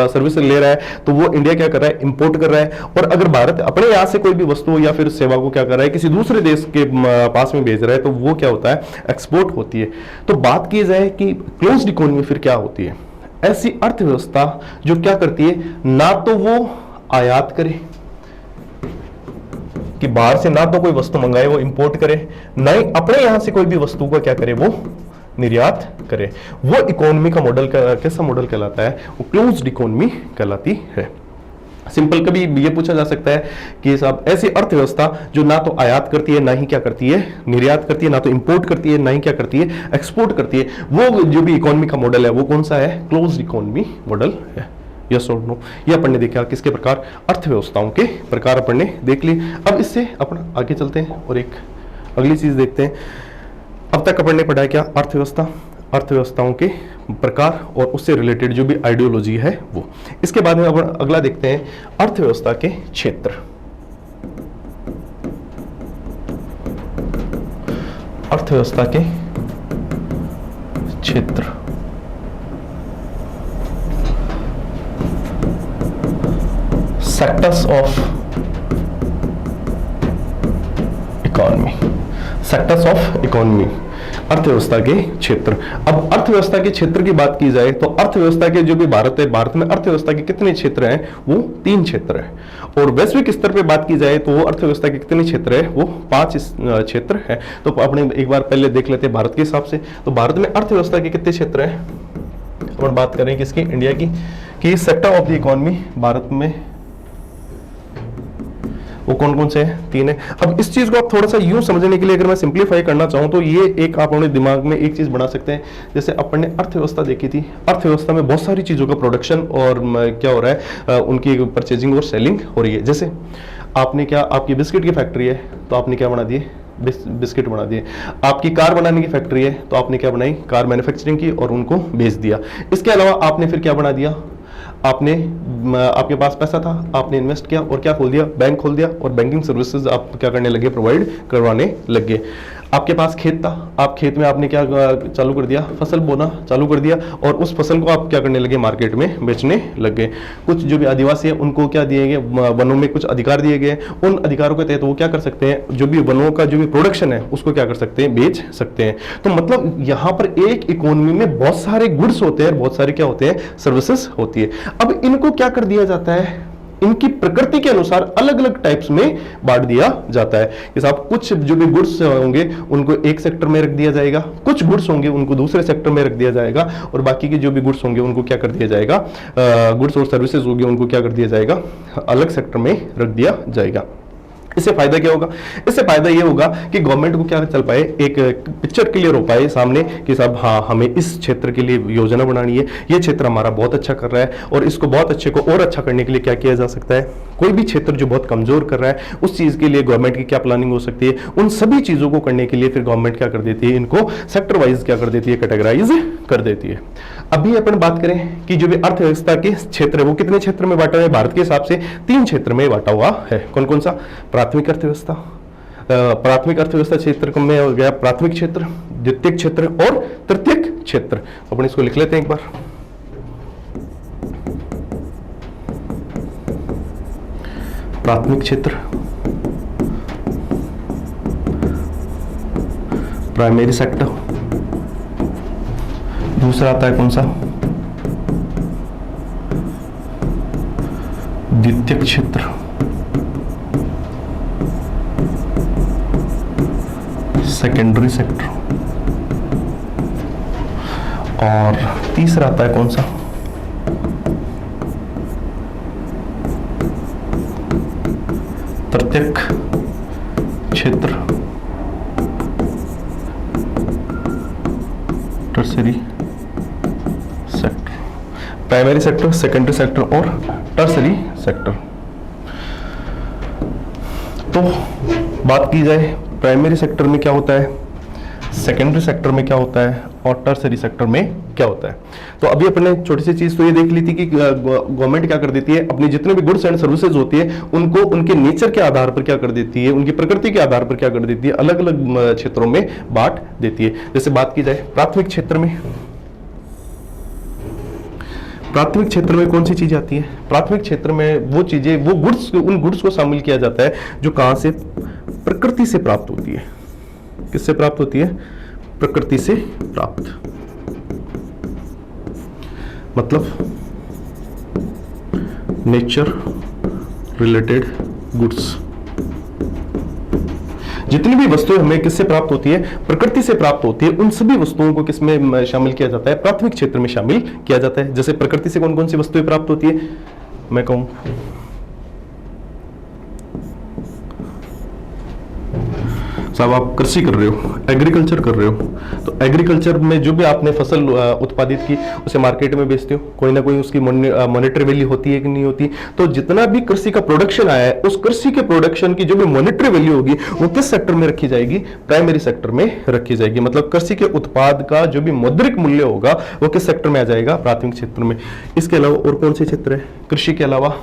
सर्विस ले रहा है, तो वो इंडिया क्या कर रहा है, इंपोर्ट कर रहा है। और अगर भारत अपने यहाँ से कोई भी वस्तु या फिर सेवा को क्या कर रहा है, किसी दूसरे देश के पास में भेज रहा है, तो वो क्या होता है, एक्सपोर्ट होती है। तो बात की जाए कि क्लोज्ड इकोनॉमी फिर क्या होती है, ऐसी अर्थव्यवस्था जो क्या करती है, ना तो वो आयात करे कि बाहर से ना तो कोई वस्तु मंगाए वो इंपोर्ट करे, ना ही अपने यहां से कोई भी वस्तु को क्या करे, वो निर्यात करे। वो इकोनॉमी का मॉडल कैसा मॉडल कहलाता है, वो क्लोज्ड इकोनॉमी कहलाती है। सिंपल कभी ये पूछा जा सकता है कि साहब ऐसी अर्थव्यवस्था जो ना तो आयात करती है, ना ही क्या करती है, निर्यात करती है, ना तो इंपोर्ट करती है, ना ही क्या करती है, एक्सपोर्ट करती है, वो जो भी इकोनॉमी का मॉडल है वो कौन सा है, क्लोज्ड इकोनॉमी मॉडल है। यस और नो, ये अपन ने देखा किसके प्रकार, अर्थव्यवस्थाओं के प्रकार अपन ने देख ली। अब इससे अपन आगे चलते हैं और एक अगली चीज देखते हैं। अब तक अपन ने पढ़ा क्या, अर्थव्यवस्था, अर्थव्यवस्थाओं के प्रकार और उससे रिलेटेड जो भी आइडियोलॉजी है वो। इसके बाद में अपन अगला देखते हैं, अर्थव्यवस्था के क्षेत्र। अर्थव्यवस्था के क्षेत्र, sectors of economy, sectors of economy, अर्थव्यवस्था के क्षेत्र। अब अर्थव्यवस्था के क्षेत्र की बात की जाए तो अर्थव्यवस्था के जो भी भारत है, भारत में अर्थव्यवस्था के कितने क्षेत्र हैं, वो 3 क्षेत्र हैं। और वैश्विक स्तर पे बात की जाए तो अर्थव्यवस्था के कितने क्षेत्र है, वो 5 क्षेत्र है। तो अपने एक बार पहले देख लेते हैं भारत के हिसाब से। तो भारत में अर्थव्यवस्था के कितने क्षेत्र हैं, अपन बात करें किसकी, इंडिया की, कि sector of the economy Bharat में वो कौन कौन से हैं, 3 है। अब इस चीज को आप थोड़ा सा यूं समझने के लिए अगर मैं सिंपलीफाई करना चाहूं तो ये एक आप अपने दिमाग में एक चीज बना सकते हैं। जैसे अपन ने अर्थव्यवस्था देखी थी, अर्थव्यवस्था में बहुत सारी चीजों का प्रोडक्शन और क्या हो रहा है, उनकी परचेजिंग और सेलिंग हो रही है। जैसे आपने क्या, आपकी बिस्किट की फैक्ट्री है तो आपने क्या बना दिए, बिस्किट बना दिए। आपकी कार बनाने की फैक्ट्री है तो आपने क्या बनाई, कार मैन्युफैक्चरिंग की और उनको बेच दिया। इसके अलावा आपने फिर क्या बना दिया, आपने, आपके पास पैसा था, आपने इन्वेस्ट किया और क्या खोल दिया, बैंक खोल दिया, और बैंकिंग सर्विसेज आप क्या करने लगे, प्रोवाइड करवाने लगे। आपके पास खेत था, आप खेत में आपने क्या चालू कर दिया, फसल बोना चालू कर दिया, और उस फसल को आप क्या करने लगे, मार्केट में बेचने लग गए। कुछ जो भी आदिवासी है उनको क्या दिए गए, वनों में कुछ अधिकार दिए गए, उन अधिकारों के तहत वो क्या कर सकते हैं, जो भी वनों का जो भी प्रोडक्शन है उसको क्या कर सकते हैं, बेच सकते हैं। तो मतलब यहाँ पर एक इकोनॉमी में बहुत सारे गुड्स होते हैं, बहुत सारे क्या होते हैं, सर्विसेज होती है। अब इनको क्या कर दिया जाता है, इनकी प्रकृति के अनुसार अलग अलग टाइप्स में बांट दिया जाता है। जैसे आप कुछ जो भी गुड्स होंगे उनको एक सेक्टर में रख दिया जाएगा, कुछ गुड्स होंगे उनको दूसरे सेक्टर में रख दिया जाएगा, और बाकी के जो भी गुड्स होंगे उनको क्या कर दिया जाएगा, गुड्स और सर्विसेज होंगे उनको क्या कर दिया जाएगा, अलग सेक्टर में रख दिया जाएगा। इससे फायदा क्या होगा, इससे फायदा ये होगा कि गवर्नमेंट को क्या चल पाए, एक पिक्चर क्लियर हो पाए सामने कि साहब हाँ हमें इस क्षेत्र के लिए योजना बनानी है, ये क्षेत्र हमारा बहुत अच्छा कर रहा है और इसको बहुत अच्छे को और अच्छा करने के लिए क्या किया जा सकता है। कोई भी क्षेत्र जो बहुत कमजोर कर रहा है उस चीज के लिए गवर्नमेंट की क्या प्लानिंग हो सकती है, उन सभी चीजों को करने के लिए फिर गवर्नमेंट क्या कर देती है, इनको सेक्टर वाइज क्या कर देती है, कैटेगराइज कर देती है। अभी अपन बात करें कि जो भी अर्थव्यवस्था के क्षेत्र है वो कितने क्षेत्र में बांटा है, भारत के हिसाब से 3 क्षेत्र में बांटा हुआ है। कौन कौन सा, प्राथमिक अर्थव्यवस्था, प्राथमिक अर्थव्यवस्था क्षेत्र में हो गया प्राथमिक क्षेत्र, द्वितीयक क्षेत्र और तृतीयक क्षेत्र। अपन इसको लिख लेते हैं एक बार। प्राथमिक क्षेत्र, प्राइमरी सेक्टर, दूसरा आता है कौन सा, द्वितीयक क्षेत्र, सेकेंडरी सेक्टर, और तीसरा आता है कौन सा, तृतीयक क्षेत्र, tertiary sector, primary sector, secondary sector और टर्सरी सेक्टर। तो बात की जाए प्राइमरी सेक्टर में क्या होता है, सेकेंडरी सेक्टर में क्या होता है और टर्सरी सेक्टर में क्या होता है। तो अभी अपने छोटी सी चीज तो ये देख ली थी कि गवर्नमेंट क्या कर देती है, अपनी जितने भी गुड्स एंड सर्विसेज होती है उनको उनके नेचर के आधार पर क्या कर देती है, उनकी प्रकृति के आधार पर क्या कर देती है, अलग अलग क्षेत्रों में बांट देती है। जैसे बात की जाए प्राथमिक क्षेत्र में, प्राथमिक क्षेत्र में कौन सी चीजें आती है, प्राथमिक क्षेत्र में वो चीजें, वो गुड्स, उन गुड्स को शामिल किया जाता है जो कहां से, प्रकृति से प्राप्त होती है। किससे प्राप्त होती है, प्रकृति से प्राप्त, मतलब नेचर रिलेटेड गुड्स। जितनी भी वस्तुएं हमें किससे प्राप्त होती है, प्रकृति से प्राप्त होती है, उन सभी वस्तुओं को किसमें शामिल किया जाता है, प्राथमिक क्षेत्र में शामिल किया जाता है। जैसे प्रकृति से कौन कौन सी वस्तुएं प्राप्त होती है, मैं कहूं साहब आप कृषि कर रहे हो, एग्रीकल्चर कर रहे हो, तो एग्रीकल्चर में जो भी आपने फसल उत्पादित की उसे मार्केट में बेचते हो, कोई ना कोई उसकी मॉनेटरी वैल्यू होती है कि नहीं होती। तो जितना भी कृषि का प्रोडक्शन आया है, उस कृषि के प्रोडक्शन की जो भी मॉनेटरी वैल्यू होगी वो किस सेक्टर में रखी जाएगी, प्राइमरी सेक्टर में रखी जाएगी। मतलब कृषि के उत्पाद का जो भी मौद्रिक मूल्य होगा वो किस सेक्टर में आ जाएगा, प्राथमिक क्षेत्र में। इसके अलावा और कौन से क्षेत्र है, कृषि के अलावा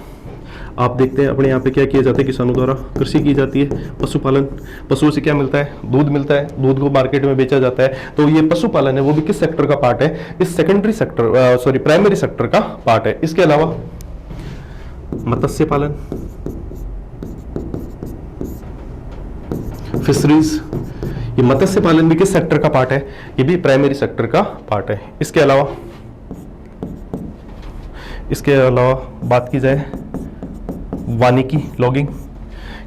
आप देखते हैं अपने यहाँ पे क्या किया जाता है, किसानों द्वारा कृषि की जाती है, पशुपालन, पशुओं से क्या मिलता है, दूध मिलता है, दूध को मार्केट में बेचा जाता है। तो ये पशुपालन है वो भी किस सेक्टर का पार्ट है, इस secondary sector, sorry primary sector का पार्ट है। इसके अलावा मत्स्य पालन, फिशरीज, ये मत्स्य पालन भी किस सेक्टर का पार्ट है, ये भी प्राइमरी सेक्टर का पार्ट है। इसके अलावा बात की जाए वानिकी, लॉगिंग,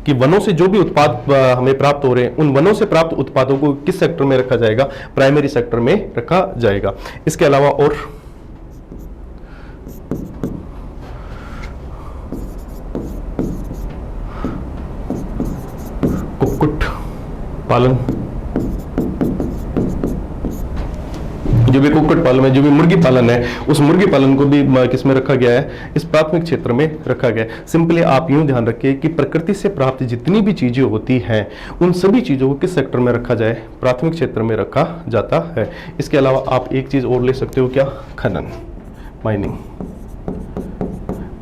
कि वनों से जो भी उत्पाद हमें प्राप्त हो रहे हैं उन वनों से प्राप्त उत्पादों को किस सेक्टर में रखा जाएगा, प्राइमरी सेक्टर में रखा जाएगा। इसके अलावा और कुक्कुट पालन, जो भी कुक्कुट पालन है, जो भी मुर्गी पालन है, उस मुर्गी पालन को भी किसमें रखा गया है, इस प्राथमिक क्षेत्र में रखा गया है। सिंपली आप यूं ध्यान रखिए कि प्रकृति से प्राप्त जितनी भी चीजें होती हैं उन सभी चीजों को किस सेक्टर में रखा जाए, प्राथमिक क्षेत्र में रखा जाता है। इसके अलावा आप एक चीज और ले सकते हो, क्या, खनन, माइनिंग।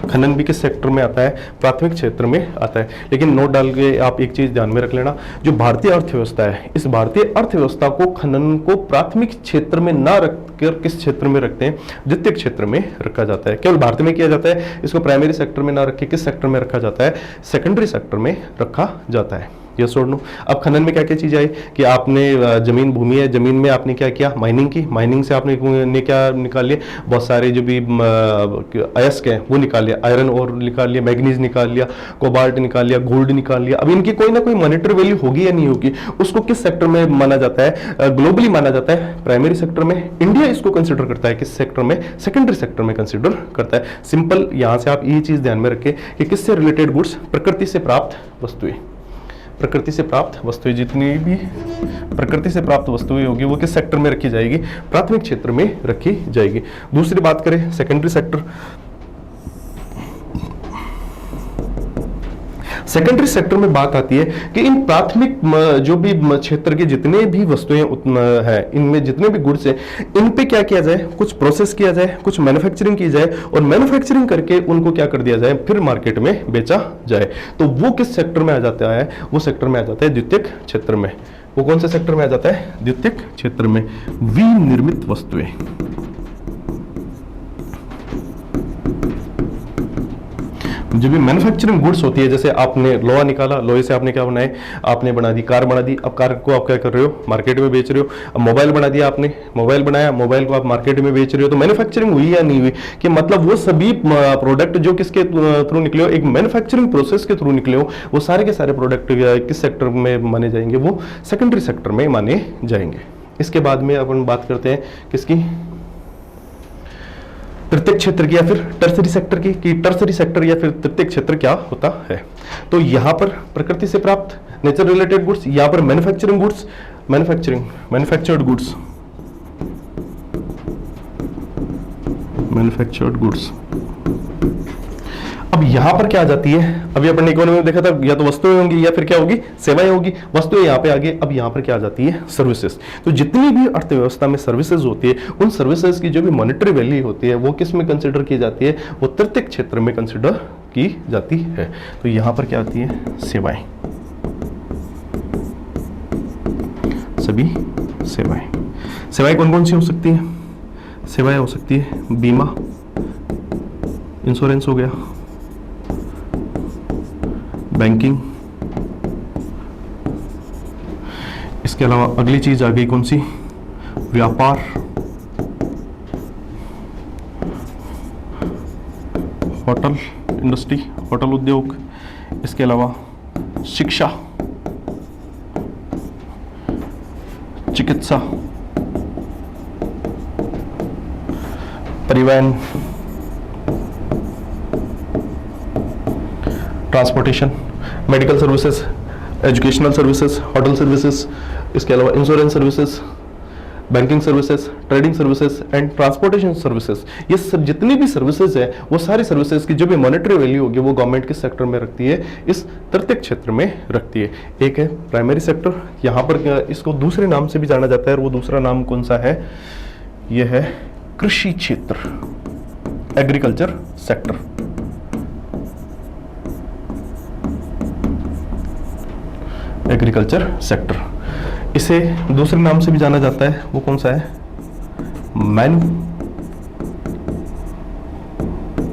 खनन भी किस सेक्टर में आता है, प्राथमिक क्षेत्र में आता है। लेकिन नोट डाल के आप एक चीज ध्यान में रख लेना, जो भारतीय अर्थव्यवस्था है, इस भारतीय अर्थव्यवस्था को खनन को प्राथमिक क्षेत्र में ना रखकर किस क्षेत्र में रखते हैं, द्वितीय क्षेत्र में रखा जाता है। केवल भारत में किया जाता है, इसको प्राइमरी सेक्टर में ना रख के किस सेक्टर में रखा जाता है, सेकेंडरी सेक्टर में रखा जाता है। ये छोड़ लो। अब खनन में क्या क्या चीज आई कि आपने जमीन, भूमि है, जमीन में आपने क्या किया, माइनिंग की, माइनिंग से आपने क्या निकाल लिया, बहुत सारे जो भी अयस्क हैं वो निकाल लिया, आयरन और निकाल लिया, मैग्नीज निकाल लिया, कोबाल्ट निकाल लिया, गोल्ड निकाल लिया। अब इनकी कोई ना कोई मॉनेटरी वैल्यू होगी या नहीं होगी, उसको किस सेक्टर में माना जाता है, ग्लोबली माना जाता है, प्राइमरी सेक्टर में। इंडिया इसको कंसिडर करता है किस सेक्टर में, सेकेंडरी सेक्टर में कंसिडर करता है। सिंपल यहां से आप ये चीज ध्यान में रखें कि किससे रिलेटेड गुड्स, प्रकृति से प्राप्त वस्तुएं, प्रकृति से प्राप्त वस्तुएं, जितनी भी प्रकृति से प्राप्त वस्तुएं होगी वो किस सेक्टर में रखी जाएगी, प्राथमिक क्षेत्र में रखी जाएगी। दूसरी बात करें सेकेंडरी सेक्टर, सेकेंडरी सेक्टर में बात आती है कि इन प्राथमिक जो भी क्षेत्र के जितने भी वस्तुएं हैं, इनमें जितने भी गुड्स हैं, इन पे क्या किया जाए, कुछ प्रोसेस किया जाए, कुछ मैन्युफैक्चरिंग की जाए और मैन्युफैक्चरिंग करके उनको क्या कर दिया जाए, फिर मार्केट में बेचा जाए। तो वो किस सेक्टर में आ जाता है, वो सेक्टर में आ जाता है द्वितीयक क्षेत्र में। वो कौन से सेक्टर में आ जाता है, द्वितीयक क्षेत्र में। विनिर्मित वस्तुएं, जो भी मैन्युफैक्चरिंग गुड्स होती है, जैसे आपने लोहा निकाला, लोहे से आपने क्या बनाए, आपने बना दी कार, बना दी। अब कार को आप क्या कर रहे हो, मार्केट में बेच रहे हो। अब मोबाइल बना दिया आपने, मोबाइल बनाया, मोबाइल को आप मार्केट में बेच रहे हो। तो मैन्युफैक्चरिंग हुई या नहीं हुई, कि मतलब वो सभी प्रोडक्ट जो किसके थ्रू निकले हो, एक मैन्युफैक्चरिंग प्रोसेस के थ्रू निकले हो, वो सारे के सारे प्रोडक्ट किस सेक्टर में माने जाएंगे, वो सेकेंडरी सेक्टर में माने जाएंगे। इसके बाद में अपन बात करते हैं किसकी, तृतीयक क्षेत्र की या फिर टर्सरी सेक्टर की, कि टर्सरी सेक्टर या फिर तृतीयक क्षेत्र क्या होता है। तो यहां पर प्रकृति से प्राप्त नेचर रिलेटेड गुड्स, यहां पर मैन्युफैक्चरिंग गुड्स, मैन्युफैक्चर्ड गुड्स। अब यहां पर क्या आ जाती है, अभी अपन ने इकोनॉमी में देखा था या तो वस्तुएं होंगी या फिर क्या होगी, सेवाएं होगी। वस्तुएं यहां पे आगे, अब यहां पर क्या आ जाती है, सर्विसेज। तो जितनी भी अर्थव्यवस्था में सर्विसेज होती है, उन सर्विसेज की जो भी मॉनेटरी वैल्यू होती है वो किस में कंसिडर की जाती है, वो तृतीयक क्षेत्र में कंसिडर की जाती है। तो यहां पर क्या आती है, सेवाएं, सभी सेवाएं कौन कौन सी हो सकती है, सेवाएं हो सकती है बीमा, इंश्योरेंस हो गया, बैंकिंग, इसके अलावा अगली चीज आ गई कौन सी, व्यापार, होटल इंडस्ट्री, होटल उद्योग, इसके अलावा शिक्षा, चिकित्सा, परिवहन, transportation, medical services, educational services, hotel services, इसके अलावा insurance services, banking services, trading services and transportation services. ये सब जितनी भी सर्विसेज है वो सारी सर्विसेज की जो भी मॉनेटरी वैल्यू होगी वो गवर्नमेंट किस सेक्टर में रखती है, इस तृतीयक क्षेत्र में रखती है। एक है प्राइमरी सेक्टर, यहाँ पर इसको दूसरे नाम से भी जाना जाता है, और वो दूसरा नाम कौन सा है, यह है कृषि क्षेत्र, एग्रीकल्चर सेक्टर। एग्रीकल्चर सेक्टर, इसे दूसरे नाम से भी जाना जाता है, वो कौन सा है,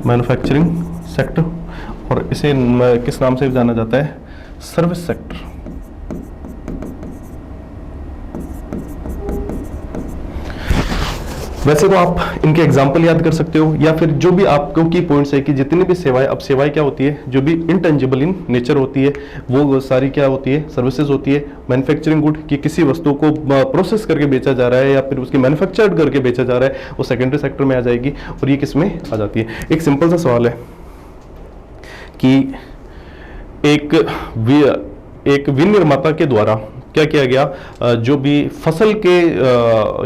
मैन्युफैक्चरिंग सेक्टर, और इसे किस नाम से भी जाना जाता है, सर्विस सेक्टर। वैसे तो आप इनके एग्जाम्पल याद कर सकते हो, या फिर जो भी आपको की पॉइंट्स है कि जितनी भी सेवाएं, अब सेवाएं क्या होती है, जो भी इनटेंजिबल इन नेचर होती है वो सारी क्या होती है, सर्विसेज होती है। मैन्युफैक्चरिंग गुड, कि किसी वस्तु को प्रोसेस करके बेचा जा रहा है या फिर उसकी मैन्युफैक्चर्ड करके बेचा जा रहा है, वो सेकेंडरी सेक्टर में आ जाएगी। और ये किस में आ जाती है, एक सिंपल सा सवाल है कि एक विनिर्माता के द्वारा क्या किया गया, जो भी फसल के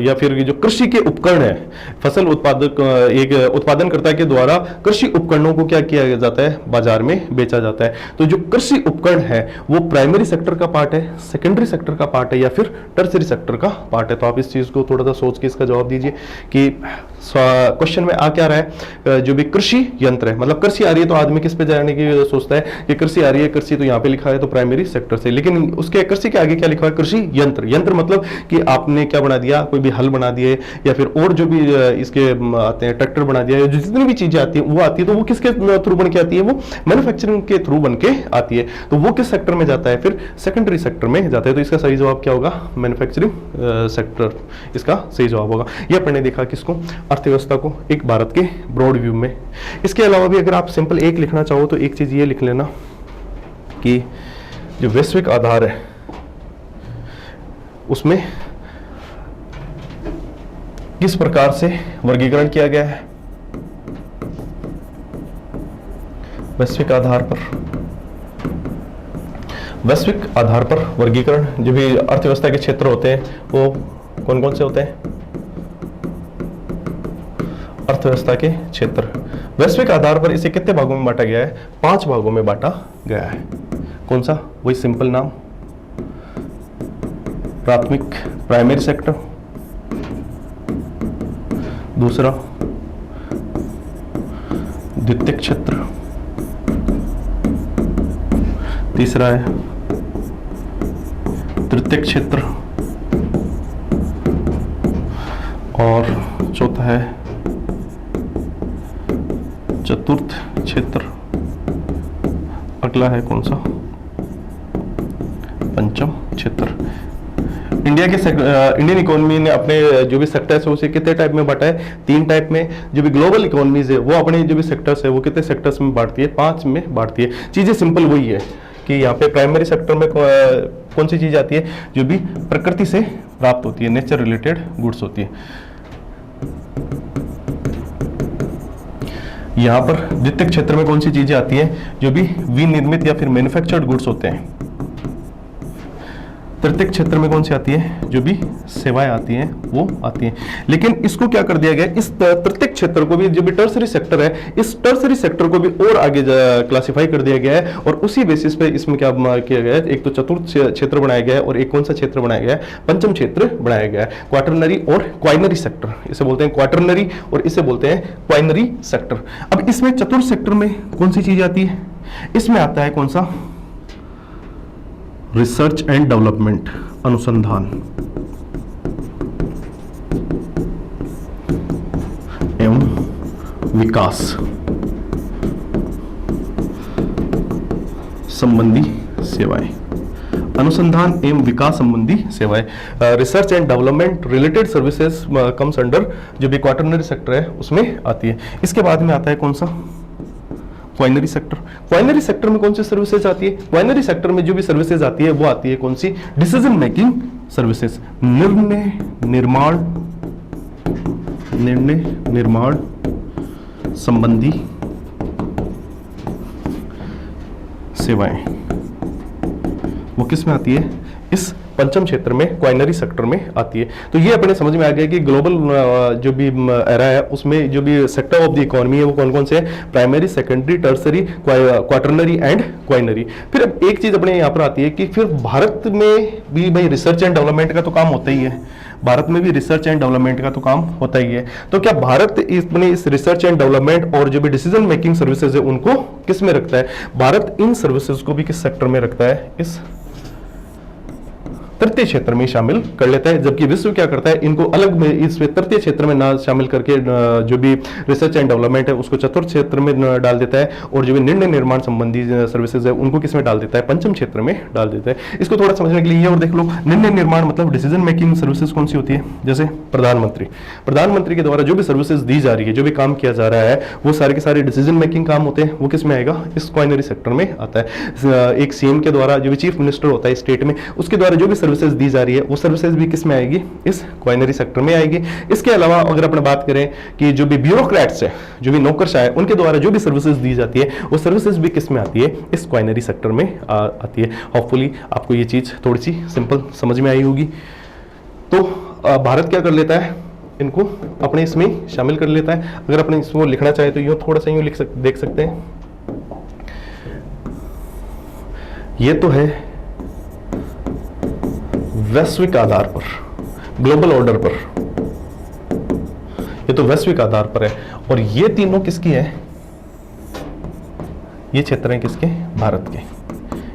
या फिर जो कृषि के उपकरण है, फसल उत्पादक एक उत्पादनकर्ता के द्वारा कृषि उपकरणों को क्या किया जाता है, बाजार में बेचा जाता है। तो जो कृषि उपकरण है वो प्राइमरी सेक्टर का पार्ट है, सेकेंडरी सेक्टर का पार्ट है, या फिर टर्सरी सेक्टर का पार्ट है। तो आप इस चीज को थोड़ा सा सोच के इसका जवाब दीजिए कि क्वेश्चन में आ क्या रहा है। जो भी कृषि यंत्र है, मतलब कृषि आ रही है तो आदमी किस पे जाने की सोचता है कि कृषि आ रही है, कृषि तो यहाँ पे लिखा है तो प्राइमरी सेक्टर से, लेकिन उसके कृषि के आगे क्या लिखा है, कृषि यंत्र। यंत्र मतलब कि आपने क्या बना दिया, कोई भी हल बना दिए या फिर और जो भी इसके आते हैं ट्रैक्टर बना दिया, जो जितनी भी चीजें आती है वो आती है, तो वो किसके थ्रू बन के आती है, वो मैन्युफैक्चरिंग के थ्रू बन के आती है। तो वो किस सेक्टर में जाता है, फिर सेकेंडरी सेक्टर में जाता है। तो इसका सही जवाब क्या होगा, मैन्युफैक्चरिंग सेक्टर इसका सही जवाब होगा। ये अपन ने देखा किसको, अर्थव्यवस्था को, एक भारत के ब्रॉड व्यू में। इसके अलावा भी अगर आप सिंपल एक लिखना चाहो तो एक चीज ये लिख लेना कि जो वैश्विक आधार है उसमें किस प्रकार से वर्गीकरण किया गया है। वैश्विक आधार पर वर्गीकरण, जो भी अर्थव्यवस्था के क्षेत्र होते हैं वो कौन कौन से होते हैं, अर्थव्यवस्था के क्षेत्र। वैश्विक आधार पर इसे कितने भागों में बांटा गया है, 5 भागों में बांटा गया है। कौन सा, वही सिंपल नाम, प्राइमरी सेक्टर, दूसरा द्वितीयक क्षेत्र, तीसरा है तृतीयक क्षेत्र, और चौथा है चतुर्थ क्षेत्र, अगला है कौन सा, पंचम क्षेत्र। इंडिया के इंडियन इकोनॉमी ने अपने जो भी सेक्टर्स है उसे कितने टाइप में बांटा है, 3 टाइप में। जो भी ग्लोबल इकोनॉमीज है वो अपने जो भी सेक्टर्स है वो कितने सेक्टर्स में बांटती है, 5 में बांटती है। चीजें सिंपल वही है कि यहाँ पे प्राइमरी सेक्टर में कौन सी चीज आती है, जो भी प्रकृति से प्राप्त होती है, नेचर रिलेटेड गुड्स होती है। यहाँ पर द्वितीयक क्षेत्र में कौन सी चीजें आती हैं, जो भी विनिर्मित या फिर मैन्युफैक्चर्ड गुड्स होते हैं। तृतीयक क्षेत्र में कौन सी आती है, जो भी सेवाएं आती हैं वो आती हैं। लेकिन इसको क्या कर दिया गया, इस तृतीयक क्षेत्र को भी, जो भी टर्सरी सेक्टर है, इस टर्सरी सेक्टर को भी और आगे क्लासिफाई कर दिया गया है और उसी बेसिस पे इसमें क्या किया गया है, एक तो चतुर्थ क्षेत्र बनाया गया है और एक कौन सा क्षेत्र बनाया गया है, पंचम क्षेत्र बनाया गया है, क्वाटरनरी और क्वाइनरी सेक्टर। इसे बोलते हैं क्वाटरनरी और इसे बोलते हैं क्वाइनरी सेक्टर। अब इसमें चतुर्थ सेक्टर में कौन सी चीज आती है, इसमें आता है कौन सा, रिसर्च एंड डेवलपमेंट, अनुसंधान एवं विकास संबंधी सेवाएं, अनुसंधान एवं विकास संबंधी सेवाएं, research and development related services comes under, जो भी क्वाटरनरी सेक्टर है उसमें आती है। इसके बाद में आता है कौन सा, क्वाइनरी सेक्टर। क्वाइनरी सेक्टर में कौन सी सर्विसेज आती है, क्वाइनरी सेक्टर में जो भी सर्विसेज आती है वो आती है कौन सी, डिसीजन मेकिंग सर्विसेज, निर्णय निर्माण संबंधी सेवाएं, वो किस में आती है, इस पंचम क्षेत्र में, क्वाइनरी सेक्टर में आती है। तो ये अपने समझ में आ गया कि ग्लोबल जो भी एरा है उसमें जो भी सेक्टर ऑफ द इकोनॉमी है वो कौन कौन से हैं, primary, secondary, tertiary, quaternary and quinary. फिर अब एक चीज अपने यहाँ पर आती है कि फिर भारत में भी भाई रिसर्च एंड डेवलपमेंट का तो काम होता ही है, भारत में भी रिसर्च एंड डेवलपमेंट का तो काम होता ही है। तो क्या भारत इस रिसर्च एंड डेवलपमेंट और जो भी डिसीजन मेकिंग सर्विसेज है उनको किस में रखता है, भारत इन सर्विसेज को भी किस सेक्टर में रखता है, इस तृतीय क्षेत्र में शामिल कर लेता है। जबकि विश्व क्या करता है, इनको अलग में इस तृतीय क्षेत्र में ना शामिल करके जो भी रिसर्च एंड डेवलपमेंट है उसको चतुर्थ क्षेत्र में डाल देता है और जो भी निर्णय निर्माण संबंधी सर्विसेज है उनको किस में डाल देता है, पंचम क्षेत्र में डाल देता है। इसको थोड़ा समझने के लिए और देख लो, निर्णय निर्माण मतलब डिसीजन मेकिंग सर्विसेज कौन सी होती है, जैसे प्रधानमंत्री के द्वारा जो भी सर्विसेज दी जा रही है, जो भी काम किया जा रहा है वो सारे के सारे डिसीजन मेकिंग काम होते हैं, वो किस में आएगा, इस क्वाइनरी सेक्टर में आता है। एक सीएम के द्वारा जो भी चीफ मिनिस्टर होता है स्टेट में, उसके द्वारा जो भी सर्विसेज दी जा रही है वो सर्विसेज भी किस में आएगी, इस क्वाइनरी सेक्टर में आएगी। इसके अलावा अगर अपन बात करें कि जो भी ब्यूरोक्रेट्स है, जो भी नौकरशाह है, उनके द्वारा जो भी सर्विसेज दी जाती है वो सर्विसेज भी किस में आती है, इस क्वाइनरी सेक्टर में आती है। होपफुली आपको ये चीज थोड़ी सी सिंपल समझ में आई होगी। तो भारत क्या कर लेता है, इनको अपने इसमें शामिल कर लेता है। अगर अपने इसको लिखना चाहे तो यूं थोड़ा सा यूं देख सकते हैं, ये तो है वैश्विक आधार पर, ग्लोबल ऑर्डर पर, ये तो वैश्विक आधार पर है। और ये तीनों किसकी है, ये क्षेत्र हैं किसके, भारत के।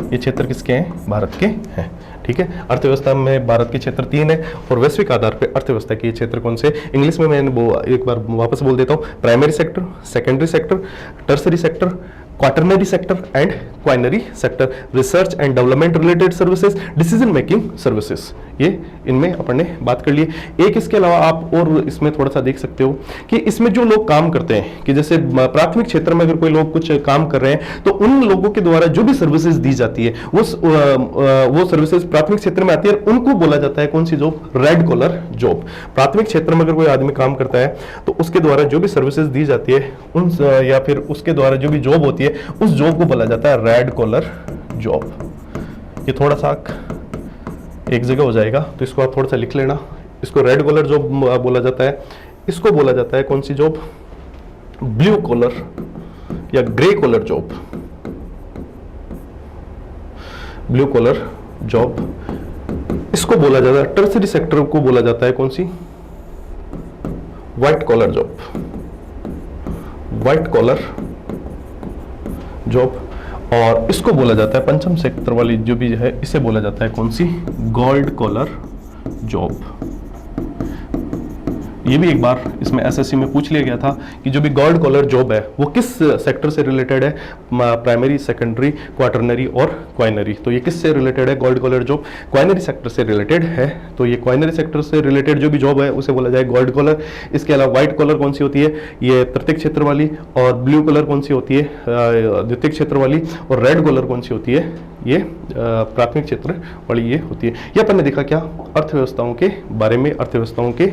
ये क्षेत्र किसके हैं, भारत के हैं। ठीक है, अर्थव्यवस्था में भारत के क्षेत्र 3 है और वैश्विक आधार पर अर्थव्यवस्था के क्षेत्र कौन से, इंग्लिश में मैंने एक बार वापस बोल देता हूं, primary sector, secondary sector, tertiary sector, quaternary sector and quinary sector, research and development related services, decision making services, ये इनमें अपन ने बात कर ली है। एक इसके अलावा आप और इसमें थोड़ा सा देख सकते हो कि इसमें जो लोग काम करते हैं, कि जैसे प्राथमिक क्षेत्र में अगर कोई लोग कुछ काम कर रहे हैं तो उन लोगों के द्वारा जो भी सर्विसेज दी जाती है वो सर्विसेज प्राथमिक क्षेत्र में आती है, उनको बोला जाता है कौन सी जॉब, रेड कॉलर जॉब। प्राथमिक क्षेत्र में अगर कोई आदमी काम करता है तो उसके द्वारा जो भी सर्विसेज दी जाती है उन या फिर उसके द्वारा जो भी जॉब होती है उस जॉब को बोला जाता है रेड कॉलर जॉब। ये थोड़ा सा एक जगह हो जाएगा तो इसको आप थोड़ा सा लिख लेना, इसको रेड कॉलर जॉब बोला जाता है। इसको बोला जाता है कौन सी जॉब, ब्लू कॉलर या grey collar job, blue collar job. इसको बोला जाता है, टर्सरी सेक्टर को बोला जाता है कौन सी, white collar job, white collar job. और इसको बोला जाता है पंचम सेक्टर वाली जो भी है, इसे बोला जाता है कौन सी, गोल्ड कॉलर जॉब। ये भी एक बार इसमें एसएससी में पूछ लिया गया था कि जो भी गोल्ड कॉलर जॉब है वो किस सेक्टर से रिलेटेड है, प्राइमरी, सेकेंडरी, क्वाटरनरी और क्वाइनरी। तो ये किस से रिलेटेड है, गोल्ड कॉलर जॉब क्वाइनरी सेक्टर से रिलेटेड है। तो ये क्वाइनरी सेक्टर से रिलेटेड जो भी जॉब है उसे बोला जाए गोल्ड कॉलर। इसके अलावा व्हाइट कॉलर कौन सी होती है, ये तृतीय क्षेत्र वाली, और ब्लू कॉलर कौन सी होती है, द्वितीय क्षेत्र वाली, और रेड कॉलर कौन सी होती है, ये प्राथमिक क्षेत्र वाली ये होती है। ये अपन ने देखा क्या, अर्थव्यवस्थाओं के बारे में, अर्थव्यवस्थाओं के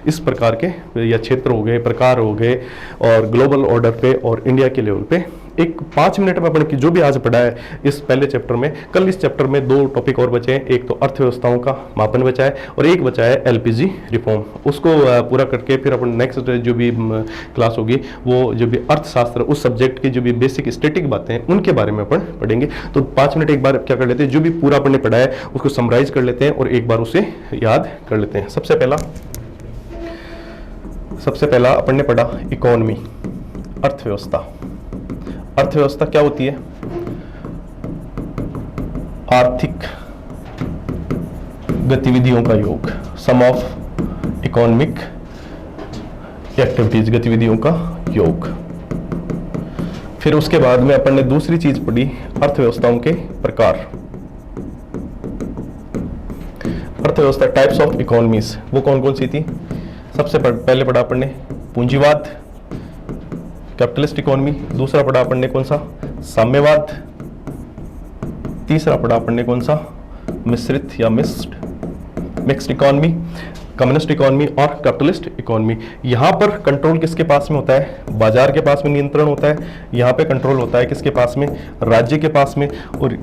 इस प्रकार के या क्षेत्र हो गए, प्रकार हो गए, और ग्लोबल ऑर्डर पे और इंडिया के लेवल पे एक 5 मिनट में अपन की जो भी आज पढ़ा है इस पहले चैप्टर में, कल इस चैप्टर में 2 टॉपिक और बचे हैं। एक तो अर्थव्यवस्थाओं का मापन बचा है और एक बचा है एलपीजी रिफॉर्म। उसको पूरा करके फिर अपन नेक्स्ट जो भी क्लास होगी वो जो भी अर्थशास्त्र उस सब्जेक्ट की जो भी बेसिक स्टैटिक बातें हैं उनके बारे में अपन पढ़ेंगे। तो 5 मिनट एक बार क्या कर लेते हैं, जो भी पूरा अपन ने पढ़ा है उसको समराइज कर लेते हैं और एक बार उसे याद कर लेते हैं। सबसे पहला अपन ने पढ़ा इकोनॉमी, अर्थव्यवस्था। अर्थव्यवस्था क्या होती है? आर्थिक गतिविधियों का योग, सम ऑफ इकोनॉमिक एक्टिविटीज, गतिविधियों का योग। फिर उसके बाद में अपन ने दूसरी चीज पढ़ी अर्थव्यवस्थाओं के प्रकार। अर्थव्यवस्था, टाइप्स ऑफ इकोनॉमीज, वो कौन कौन सी थी? सबसे पहले पढ़ा अपन ने पूंजीवाद, कैपिटलिस्ट इकोनॉमी। दूसरा पढ़ा अपन ने कौन सा? साम्यवाद। तीसरा पढ़ा अपन ने कौन सा? मिश्रित या मिक्स्ड इकोनॉमी, कम्युनिस्ट इकोनॉमी और कैपिटलिस्ट इकोनॉमी। यहां पर कंट्रोल किसके पास में होता है? बाजार के पास में नियंत्रण होता है। यहां पे कंट्रोल होता है किसके पास में? राज्य के पास में। और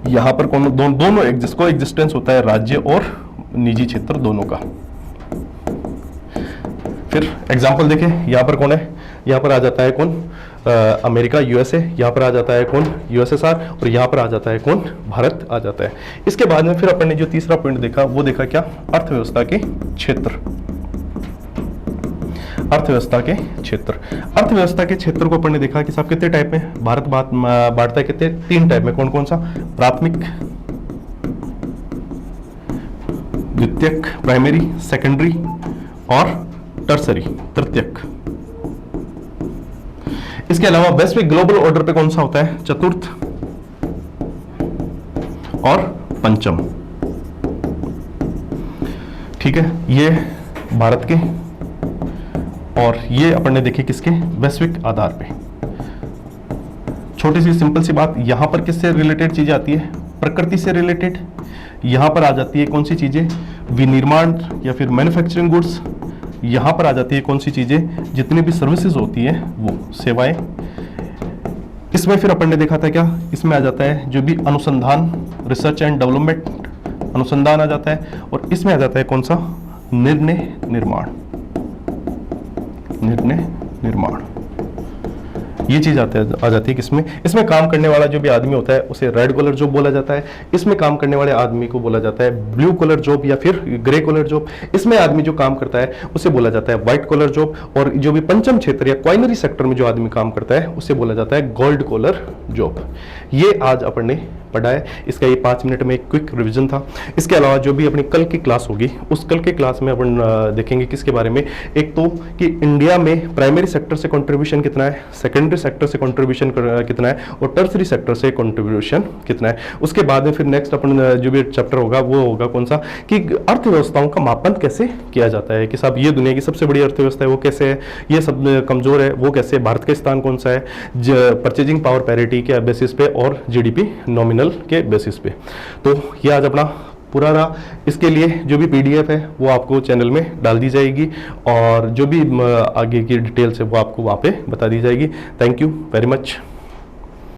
यहां पर दोनों एग्जिस्टेंस होता है राज्य और निजी क्षेत्र दोनों का। फिर एग्जाम्पल देखें, यहां पर कौन है? यहाँ पर आ जाता है कौन? America, USA. यहाँ पर आ जाता है कौन? यूएसएसआर। और यहाँ पर आ जाता है कौन? भारत आ जाता है। इसके बाद में फिर अपन ने जो तीसरा पॉइंट देखा वो देखा क्या? अर्थव्यवस्था के क्षेत्र। अर्थव्यवस्था के क्षेत्र, अर्थव्यवस्था के क्षेत्र को अपन ने देखा कि सब कितने टाइप में भारत बांटता है, कितने? 3 टाइप में। कौन कौन सा? प्राथमिक, द्वितीयक, प्राइमरी, सेकेंडरी, और टर्सरी, तृतीयक। इसके अलावा वैश्विक ग्लोबल ऑर्डर पे कौन सा होता है? चतुर्थ और पंचम। ठीक है, ये भारत के और ये अपन ने देखे किसके? वैश्विक आधार पे। छोटी सी सिंपल सी बात, यहां पर किससे रिलेटेड चीजें आती है? प्रकृति से रिलेटेड। यहां पर आ जाती है कौन सी चीजें? विनिर्माण या फिर मैन्युफैक्चरिंग गुड्स। यहां पर आ जाती है कौन सी चीजें? जितनी भी सर्विसेज होती है वो, सेवाएं। इसमें फिर अपन ने देखा था क्या? इसमें आ जाता है जो भी अनुसंधान, रिसर्च एंड डेवलपमेंट, अनुसंधान आ जाता है। और इसमें आ जाता है कौन सा? निर्णय निर्माण। निर्णय निर्माण, ये चीज आ जाती है किसमें? इसमें काम करने वाला जो भी आदमी होता है उसे रेड कलर जॉब बोला जाता है। इसमें काम करने वाले आदमी को बोला जाता है ब्लू कलर जॉब या फिर ग्रे कलर जॉब। इसमें आदमी जो काम करता है उसे बोला जाता है व्हाइट कलर जॉब। और जो भी पंचम क्षेत्र या क्वाइनरी सेक्टर में जो आदमी काम करता है उसे बोला जाता है गोल्ड कलर जॉब। ये आज अपन ने पढ़ा है। इसका ये 5 मिनट में एक क्विक रिवीजन था। इसके अलावा जो भी अपनी कल की क्लास होगी उस कल के क्लास में अपन देखेंगे किसके बारे में? एक तो कि इंडिया में प्राइमरी सेक्टर से कंट्रीब्यूशन कितना है, सेकेंडरी सेक्टर से कंट्रीब्यूशन कितना है और टर्सरी सेक्टर से कंट्रीब्यूशन कितना है। उसके बाद में फिर नेक्स्ट अपन जो भी चैप्टर होगा वो होगा कौन सा? कि अर्थव्यवस्थाओं का मापन कैसे किया जाता है, कि साहब ये दुनिया की सबसे बड़ी अर्थव्यवस्था है वो कैसे है, ये सब कमजोर है वो कैसे, भारत का स्थान कौन सा है, परचेजिंग पावर पैरिटी के बेसिस पे और जीडीपी नॉमिनल के बेसिस पे। तो ये आज अपना पूरा रहा। इसके लिए जो भी पीडीएफ है वो आपको चैनल में डाल दी जाएगी और जो भी आगे की डिटेल्स है वो आपको वहाँ पे बता दी जाएगी। Thank you very much.